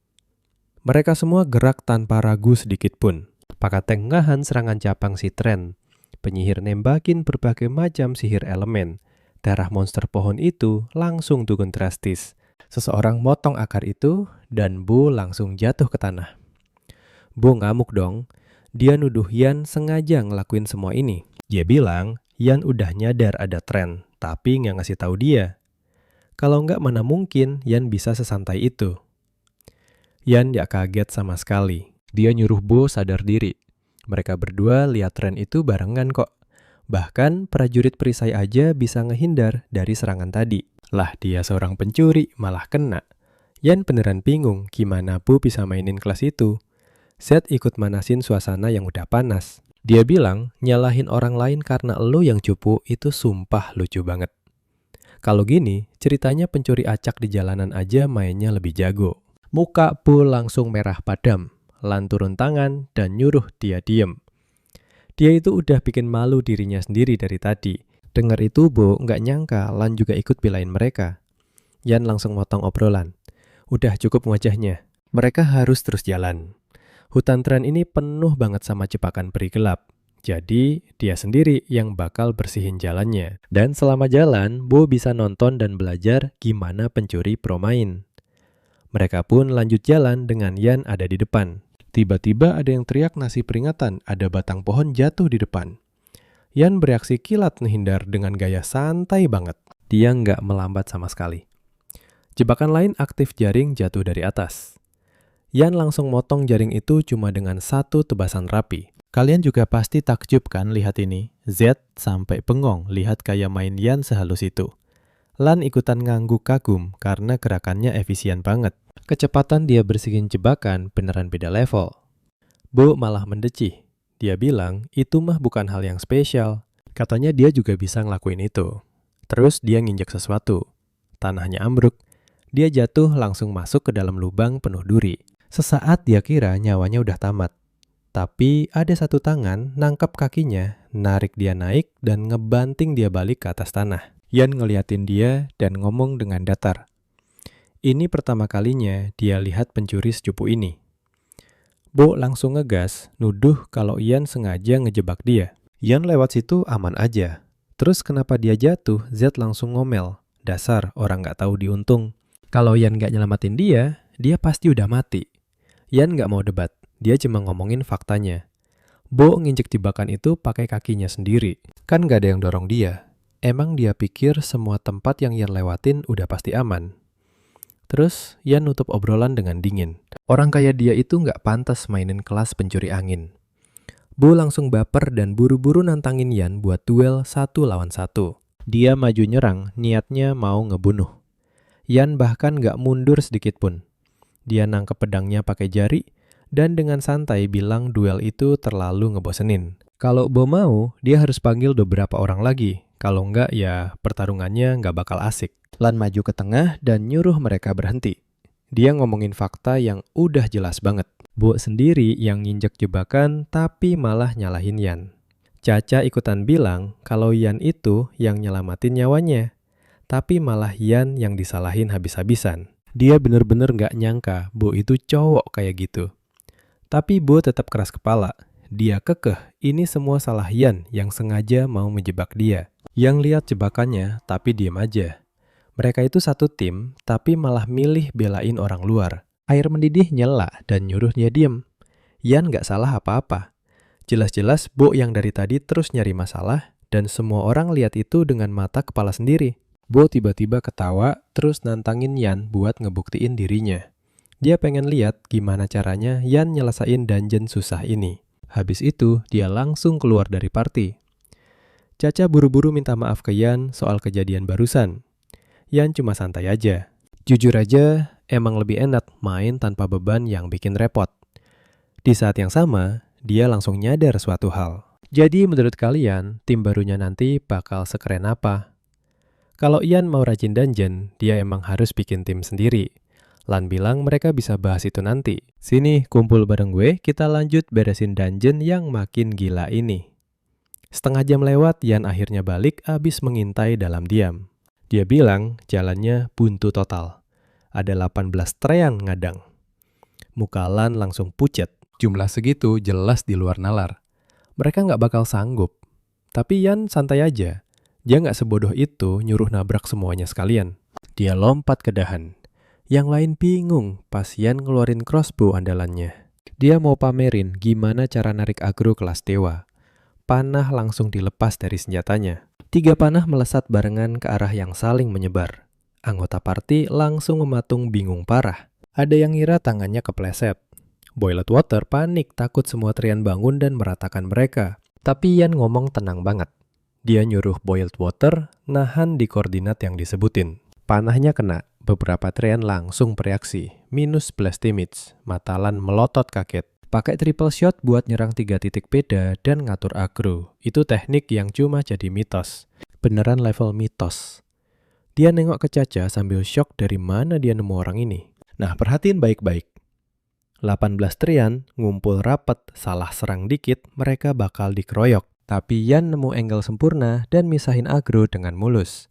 Mereka semua gerak tanpa ragu sedikit pun. Pakai tengahan serangan cabang si Tren. Penyihir nembakin berbagai macam sihir elemen. Darah monster pohon itu langsung turun drastis. Seseorang motong akar itu dan Bo langsung jatuh ke tanah. Bo ngamuk dong. Dia nuduh Yan sengaja ngelakuin semua ini. Dia bilang Yan udah nyadar ada tren, tapi nggak ngasih tahu dia. Kalau nggak mana mungkin Yan bisa sesantai itu. Yan nggak kaget sama sekali. Dia nyuruh Bo sadar diri. Mereka berdua lihat tren itu barengan kok. Bahkan prajurit perisai aja bisa ngehindar dari serangan tadi. Lah dia seorang pencuri malah kena. Yan beneran bingung gimana Bo bisa mainin kelas itu. Zed ikut manasin suasana yang udah panas. Dia bilang, nyalahin orang lain karena elu yang cupu itu sumpah lucu banget. Kalau gini, ceritanya pencuri acak di jalanan aja mainnya lebih jago. Muka Bo langsung merah padam. Lan turun tangan dan nyuruh dia diem. Dia itu udah bikin malu dirinya sendiri dari tadi. Dengar itu Bo nggak nyangka Lan juga ikut belain mereka. Yan langsung motong obrolan. Udah cukup wajahnya. Mereka harus terus jalan. Hutan tren ini penuh banget sama jebakan peri gelap. Jadi dia sendiri yang bakal bersihin jalannya. Dan selama jalan, Bo bisa nonton dan belajar gimana pencuri pro main. Mereka pun lanjut jalan dengan Yan ada di depan. Tiba-tiba ada yang teriak ngasih peringatan ada batang pohon jatuh di depan. Yan bereaksi kilat menghindar dengan gaya santai banget. Dia nggak melambat sama sekali. Jebakan lain aktif jaring jatuh dari atas. Yan langsung motong jaring itu cuma dengan satu tebasan rapi. Kalian juga pasti takjub kan lihat ini. Z sampai bengong lihat kayak main Yan sehalus itu. Lan ikutan ngangguk kagum karena gerakannya efisien banget. Kecepatan dia bersihin jebakan beneran beda level. Bo malah mendecih. Dia bilang itu mah bukan hal yang spesial. Katanya dia juga bisa ngelakuin itu. Terus dia nginjek sesuatu. Tanahnya ambruk. Dia jatuh langsung masuk ke dalam lubang penuh duri. Sesaat dia kira nyawanya udah tamat. Tapi ada satu tangan nangkap kakinya, narik dia naik dan ngebanting dia balik ke atas tanah. Yan ngeliatin dia dan ngomong dengan datar. Ini pertama kalinya dia lihat pencuri secupu ini. Bo langsung ngegas, nuduh kalau Yan sengaja ngejebak dia. Yan lewat situ aman aja. Terus kenapa dia jatuh, Z langsung ngomel. Dasar orang gak tahu diuntung. Kalau Yan gak nyelamatin dia pasti udah mati. Yan gak mau debat, dia cuma ngomongin faktanya. Bo nginjek jebakan itu pakai kakinya sendiri. Kan gak ada yang dorong dia. Emang dia pikir semua tempat yang Yan lewatin udah pasti aman. Terus Yan nutup obrolan dengan dingin. Orang kayak dia itu nggak pantas mainin kelas pencuri angin. Bo langsung baper dan buru-buru nantangin Yan buat duel 1 lawan 1. Dia maju nyerang, niatnya mau ngebunuh. Yan bahkan nggak mundur sedikit pun. Dia nangkep pedangnya pakai jari dan dengan santai bilang duel itu terlalu ngebosenin. Kalau Bo mau, dia harus panggil beberapa orang lagi. Kalau nggak ya pertarungannya nggak bakal asik. Lan maju ke tengah dan nyuruh mereka berhenti. Dia ngomongin fakta yang udah jelas banget. Bo sendiri yang nginjek jebakan tapi malah nyalahin Yan. Caca ikutan bilang kalau Yan itu yang nyelamatin nyawanya. Tapi malah Yan yang disalahin habis-habisan. Dia bener-bener gak nyangka Bo itu cowok kayak gitu. Tapi Bo tetap keras kepala. Dia kekeh ini semua salah Yan yang sengaja mau menjebak dia. Yang lihat jebakannya tapi diem aja. Mereka itu satu tim, tapi malah milih belain orang luar. Air mendidih nyela dan nyuruh dia diem. Yan gak salah apa-apa. Jelas-jelas Bo yang dari tadi terus nyari masalah, dan semua orang lihat itu dengan mata kepala sendiri. Bo tiba-tiba ketawa, terus nantangin Yan buat ngebuktiin dirinya. Dia pengen lihat gimana caranya Yan nyelesain dungeon susah ini. Habis itu, dia langsung keluar dari party. Caca buru-buru minta maaf ke Yan soal kejadian barusan. Yan cuma santai aja. Jujur aja, emang lebih enak main tanpa beban yang bikin repot. Di saat yang sama, dia langsung nyadar suatu hal. Jadi menurut kalian, tim barunya nanti bakal sekeren apa? Kalau Yan mau rajin dungeon, dia emang harus bikin tim sendiri. Lan bilang mereka bisa bahas itu nanti. Sini, kumpul bareng gue, kita lanjut beresin dungeon yang makin gila ini. Setengah jam lewat, Yan akhirnya balik abis mengintai dalam diam. Dia bilang jalannya buntu total. Ada 18 trean ngadang. Muka Lan langsung pucet. Jumlah segitu jelas di luar nalar. Mereka nggak bakal sanggup. Tapi Yan santai aja. Dia nggak sebodoh itu nyuruh nabrak semuanya sekalian. Dia lompat ke dahan. Yang lain bingung pas Yan ngeluarin crossbow andalannya. Dia mau pamerin gimana cara narik agro kelas dewa. Panah langsung dilepas dari senjatanya. 3 panah melesat barengan ke arah yang saling menyebar. Anggota party langsung mematung bingung parah. Ada yang ngira tangannya kepleset. Boilet Water panik takut semua Trian bangun dan meratakan mereka. Tapi Yan ngomong tenang banget. Dia nyuruh Boilet Water nahan di koordinat yang disebutin. Panahnya kena, beberapa Trian langsung bereaksi. Minus blast damage, mata Lan melotot kaget. Pakai triple shot buat nyerang 3 titik beda dan ngatur agro. Itu teknik yang cuma jadi mitos. Beneran level mitos. Dia nengok ke Caca sambil shock dari mana dia nemu orang ini. Nah, perhatiin baik-baik. 18 Trian ngumpul rapet, salah serang dikit, mereka bakal dikeroyok. Tapi Yan nemu angle sempurna dan misahin agro dengan mulus.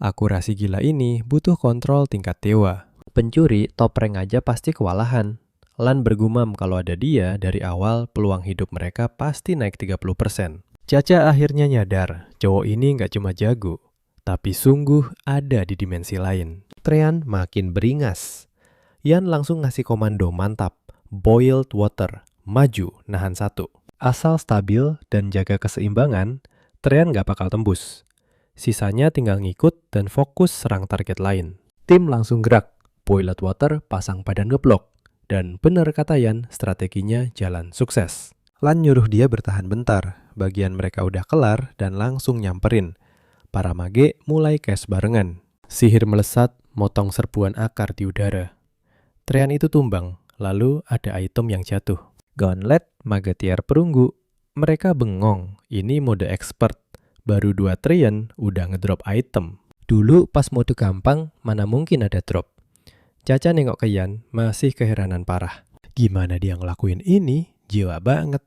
Akurasi gila ini butuh kontrol tingkat dewa. Pencuri top rank aja pasti kewalahan. Lan bergumam kalau ada dia dari awal peluang hidup mereka pasti naik 30%. Caca akhirnya nyadar, cowok ini nggak cuma jago, tapi sungguh ada di dimensi lain. Trean makin beringas. Yan langsung ngasih komando mantap, boiled water, maju, nahan 1. Asal stabil dan jaga keseimbangan, Trean nggak bakal tembus. Sisanya tinggal ngikut dan fokus serang target lain. Tim langsung gerak, boiled water pasang badan ngeblok. Dan bener kata Yan, strateginya jalan sukses. Lan nyuruh dia bertahan bentar, bagian mereka udah kelar dan langsung nyamperin. Para mage mulai cash barengan. Sihir melesat, motong serbuan akar di udara. Trean itu tumbang, lalu ada item yang jatuh. Gauntlet, mage tier perunggu. Mereka bengong, ini mode expert. Baru 2 Trean udah ngedrop item. Dulu pas mode gampang, mana mungkin ada drop. Caca nengok ke Yan, masih keheranan parah. Gimana dia ngelakuin ini? Jiwa banget.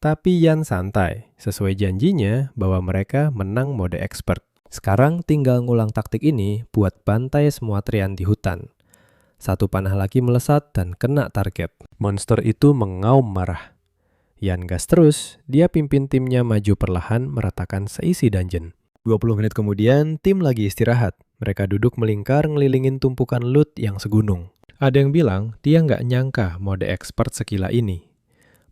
Tapi Yan santai, sesuai janjinya bahwa mereka menang mode expert. Sekarang tinggal ngulang taktik ini buat bantai semua Trean di hutan. Satu panah lagi melesat dan kena target. Monster itu mengaum marah. Yan gas terus, dia pimpin timnya maju perlahan meratakan seisi dungeon. 20 menit kemudian, tim lagi istirahat. Mereka duduk melingkar ngelilingin tumpukan loot yang segunung. Ada yang bilang dia nggak nyangka mode expert segila ini.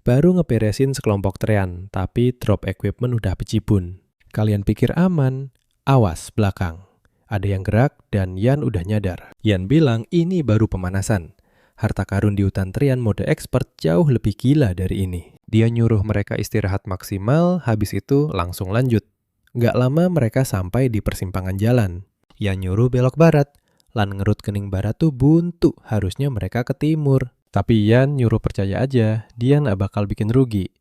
Baru ngeberesin sekelompok Trean, tapi drop equipment udah bejibun. Kalian pikir aman? Awas belakang. Ada yang gerak dan Yan udah nyadar. Yan bilang ini baru pemanasan. Harta karun di hutan Trean mode expert jauh lebih gila dari ini. Dia nyuruh mereka istirahat maksimal, habis itu langsung lanjut. Nggak lama mereka sampai di persimpangan jalan. Yan nyuruh belok barat. Lan ngerut kening barat tuh buntu, harusnya mereka ke timur. Tapi Yan nyuruh percaya aja, dia nggak bakal bikin rugi.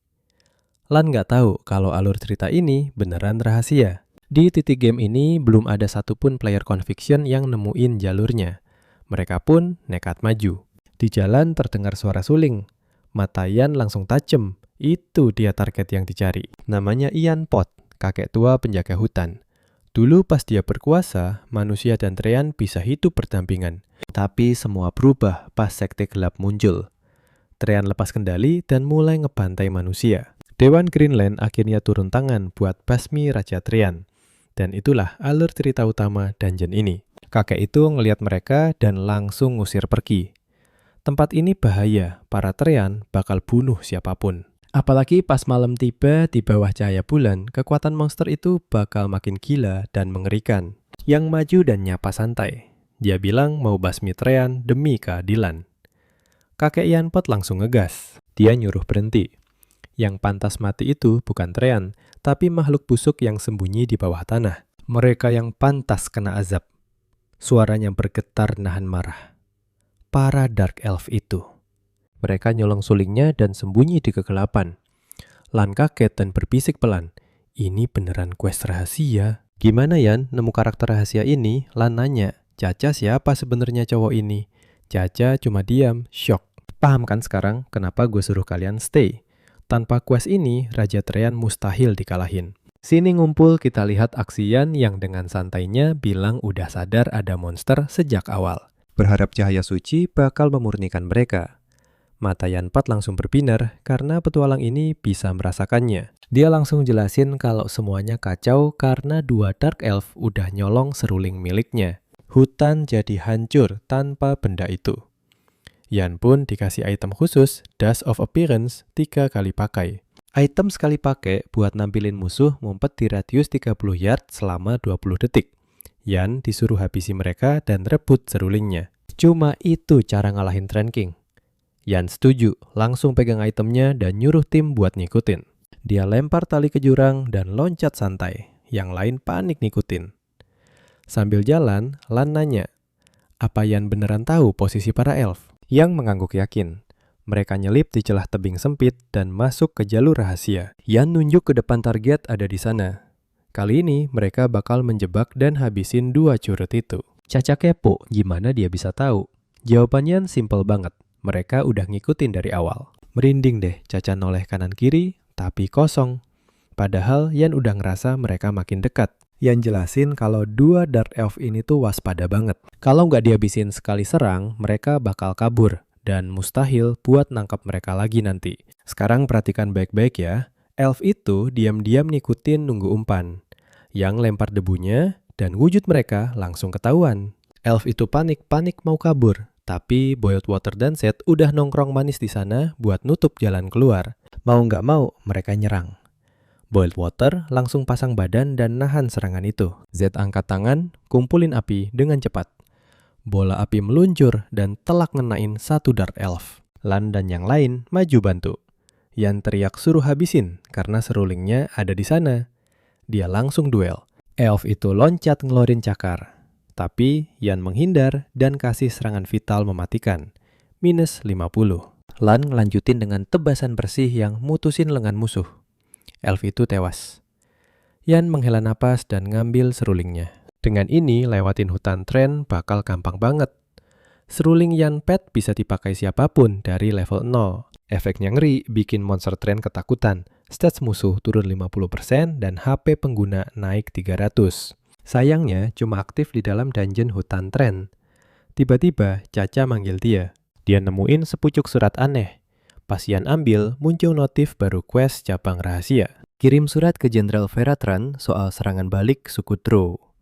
Lan nggak tahu kalau alur cerita ini beneran rahasia. Di titik game ini belum ada satupun player conviction yang nemuin jalurnya. Mereka pun nekat maju. Di jalan terdengar suara suling. Mata Yan langsung tajem. Itu dia target yang dicari. Namanya Ian Pot, kakek tua penjaga hutan. Dulu pas dia berkuasa, manusia dan Trean bisa hidup berdampingan. Tapi semua berubah pas sekte gelap muncul. Trean lepas kendali dan mulai ngebantai manusia. Dewan Greenland akhirnya turun tangan buat basmi Raja Trean. Dan itulah alur cerita utama dungeon ini. Kakek itu ngelihat mereka dan langsung ngusir pergi. Tempat ini bahaya, para Trean bakal bunuh siapapun. Apalagi pas malam tiba di bawah cahaya bulan, kekuatan monster itu bakal makin gila dan mengerikan. Yang maju dan nyapa santai. Dia bilang mau basmi Trean demi keadilan. Kakek Ian Pot langsung ngegas. Dia nyuruh berhenti. Yang pantas mati itu bukan Trean, tapi makhluk busuk yang sembunyi di bawah tanah. Mereka yang pantas kena azab. Suaranya bergetar nahan marah. Para Dark Elf itu. Mereka nyolong sulingnya dan sembunyi di kegelapan. Lan kaget dan berbisik pelan. Ini beneran quest rahasia. Gimana Yan nemu karakter rahasia ini? Lan nanya, Caca siapa sebenarnya cowok ini? Caca cuma diam, shock. Paham kan sekarang kenapa gue suruh kalian stay? Tanpa quest ini, Raja Trean mustahil dikalahin. Sini ngumpul kita lihat aksi Yan yang dengan santainya bilang udah sadar ada monster sejak awal. Berharap cahaya suci bakal memurnikan mereka. Mata Yan Pot langsung berbinar karena petualang ini bisa merasakannya. Dia langsung jelasin kalau semuanya kacau karena 2 Dark Elf udah nyolong seruling miliknya. Hutan jadi hancur tanpa benda itu. Yan pun dikasih item khusus, Dust of Appearance, 3 kali pakai. Item sekali pakai buat nampilin musuh ngumpet di radius 30 yard selama 20 detik. Yan disuruh habisi mereka dan rebut serulingnya. Cuma itu cara ngalahin Treant King. Yan setuju, langsung pegang itemnya dan nyuruh tim buat ngikutin. Dia lempar tali ke jurang dan loncat santai. Yang lain panik ngikutin. Sambil jalan, Lan nanya, apa Yan beneran tahu posisi para elf? Yang mengangguk yakin. Mereka nyelip di celah tebing sempit dan masuk ke jalur rahasia. Yan nunjuk ke depan target ada di sana. Kali ini mereka bakal menjebak dan habisin 2 curut itu. Caca kepo, gimana dia bisa tahu? Jawabannya simple banget. Mereka udah ngikutin dari awal. Merinding deh, Caca noleh kanan kiri, tapi kosong. Padahal Yan udah ngerasa mereka makin dekat. Yan jelasin kalau dua Dark Elf ini tuh waspada banget. Kalau nggak dihabisin sekali serang, mereka bakal kabur. Dan mustahil buat nangkap mereka lagi nanti. Sekarang perhatikan baik-baik ya. Elf itu diam-diam ngikutin nunggu umpan. Yang lempar debunya dan wujud mereka langsung ketahuan. Elf itu panik mau kabur. Tapi Boiled Water dan Zed udah nongkrong manis di sana buat nutup jalan keluar. Mau nggak mau mereka nyerang. Boiled Water langsung pasang badan dan nahan serangan itu. Zed angkat tangan, kumpulin api dengan cepat. Bola api meluncur dan telak ngenain satu Dark Elf. Lan dan yang lain maju bantu. Yan teriak suruh habisin karena serulingnya ada di sana. Dia langsung duel. Elf itu loncat ngeluarin cakar. Tapi Yan menghindar dan kasih serangan vital mematikan. Minus 50. Lan lanjutin dengan tebasan bersih yang mutusin lengan musuh. Elf itu tewas. Yan menghela napas dan ngambil serulingnya. Dengan ini, lewatin hutan tren bakal gampang banget. Seruling Yan Pet bisa dipakai siapapun dari level 0. Efeknya ngeri, bikin monster tren ketakutan. Stats musuh turun 50% dan HP pengguna naik 300. Sayangnya, cuma aktif di dalam dungeon hutan tren. Tiba-tiba, Caca manggil dia. Dia nemuin sepucuk surat aneh. Pas Yan ambil, muncul notif baru quest cabang rahasia. Kirim surat ke Jenderal Veratran soal serangan balik suku Drow.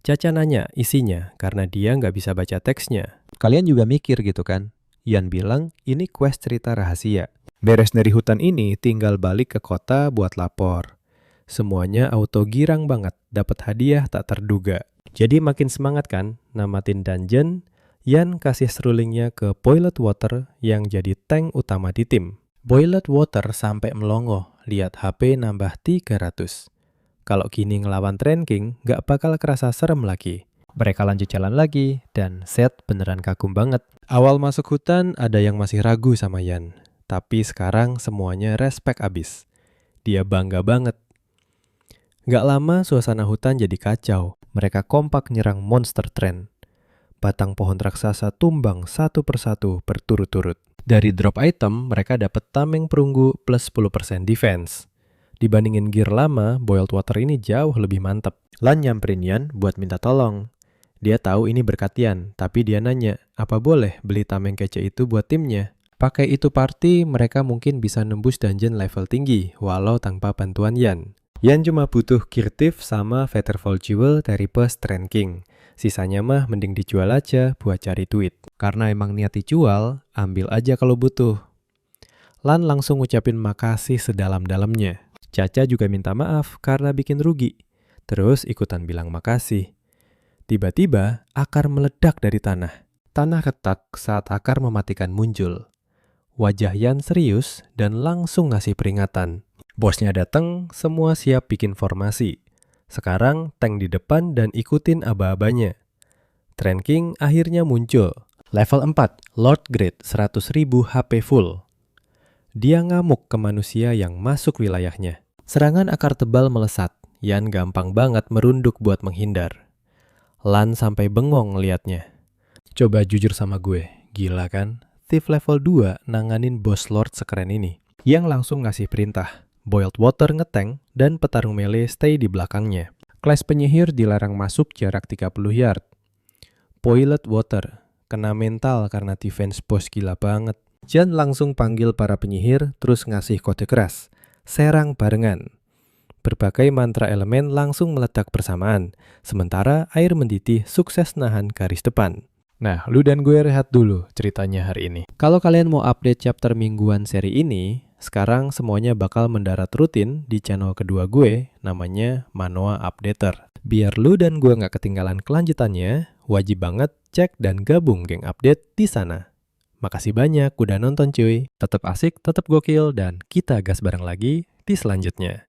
Caca nanya isinya karena dia nggak bisa baca teksnya. Kalian juga mikir gitu kan? Yan bilang ini quest cerita rahasia. Beres dari hutan ini tinggal balik ke kota buat lapor. Semuanya auto girang banget, dapat hadiah tak terduga. Jadi makin semangat kan namatin dungeon. Yan kasih serulingnya ke Boiled Water yang jadi tank utama di tim. Boiled Water sampai melongo, lihat HP nambah 300. Kalau gini ngelawan Trend King, gak bakal kerasa serem lagi. Mereka lanjut jalan lagi, dan Zed beneran kagum banget. Awal masuk hutan, ada yang masih ragu sama Yan. Tapi sekarang semuanya respect abis. Dia bangga banget. Gak lama suasana hutan jadi kacau. Mereka kompak nyerang monster Trend. Batang pohon raksasa tumbang satu persatu berturut-turut. Dari drop item, mereka dapat tameng perunggu plus 10% defense. Dibandingin gear lama, Boiled Water ini jauh lebih mantap. Lan nyamperin Yan buat minta tolong. Dia tahu ini berkat Yan, tapi dia nanya, apa boleh beli tameng kece itu buat timnya? Pakai itu party, mereka mungkin bisa nembus dungeon level tinggi, walau tanpa bantuan Yan. Yan cuma butuh gear thief sama Featherfall Jewel dari bos Trend King. Sisanya mah mending dijual aja buat cari duit. Karena emang niat dijual, ambil aja kalau butuh. Lan langsung ngucapin makasih sedalam-dalamnya. Caca juga minta maaf karena bikin rugi. Terus ikutan bilang makasih. Tiba-tiba akar meledak dari tanah. Tanah retak saat akar mematikan muncul. Wajah Yan serius dan langsung ngasih peringatan. Bosnya datang, semua siap bikin formasi. Sekarang tank di depan dan ikutin aba-abanya. Trend King akhirnya muncul. Level 4, Lord Great 100.000 HP full. Dia ngamuk ke manusia yang masuk wilayahnya. Serangan akar tebal melesat. Yan gampang banget merunduk buat menghindar. Lan sampai bengong ngeliatnya. Coba jujur sama gue, gila kan? Thief level 2 nanganin boss lord sekeren ini. Yang langsung ngasih perintah. Boiled Water ngetank dan petarung melee stay di belakangnya. Kelas penyihir dilarang masuk jarak 30 yard. Boiled Water kena mental karena defense boss gila banget. Jan langsung panggil para penyihir terus ngasih kode keras. Serang barengan. Berbagai mantra elemen langsung meledak bersamaan. Sementara air mendidih sukses nahan garis depan. Nah, lu dan gue rehat dulu ceritanya hari ini. Kalau kalian mau update chapter mingguan seri ini, sekarang semuanya bakal mendarat rutin di channel kedua gue, namanya Manoa Updater. Biar lu dan gue nggak ketinggalan kelanjutannya, wajib banget cek dan gabung geng update di sana. Makasih banyak udah nonton cuy. Tetap asik, tetap gokil, dan kita gas bareng lagi di selanjutnya.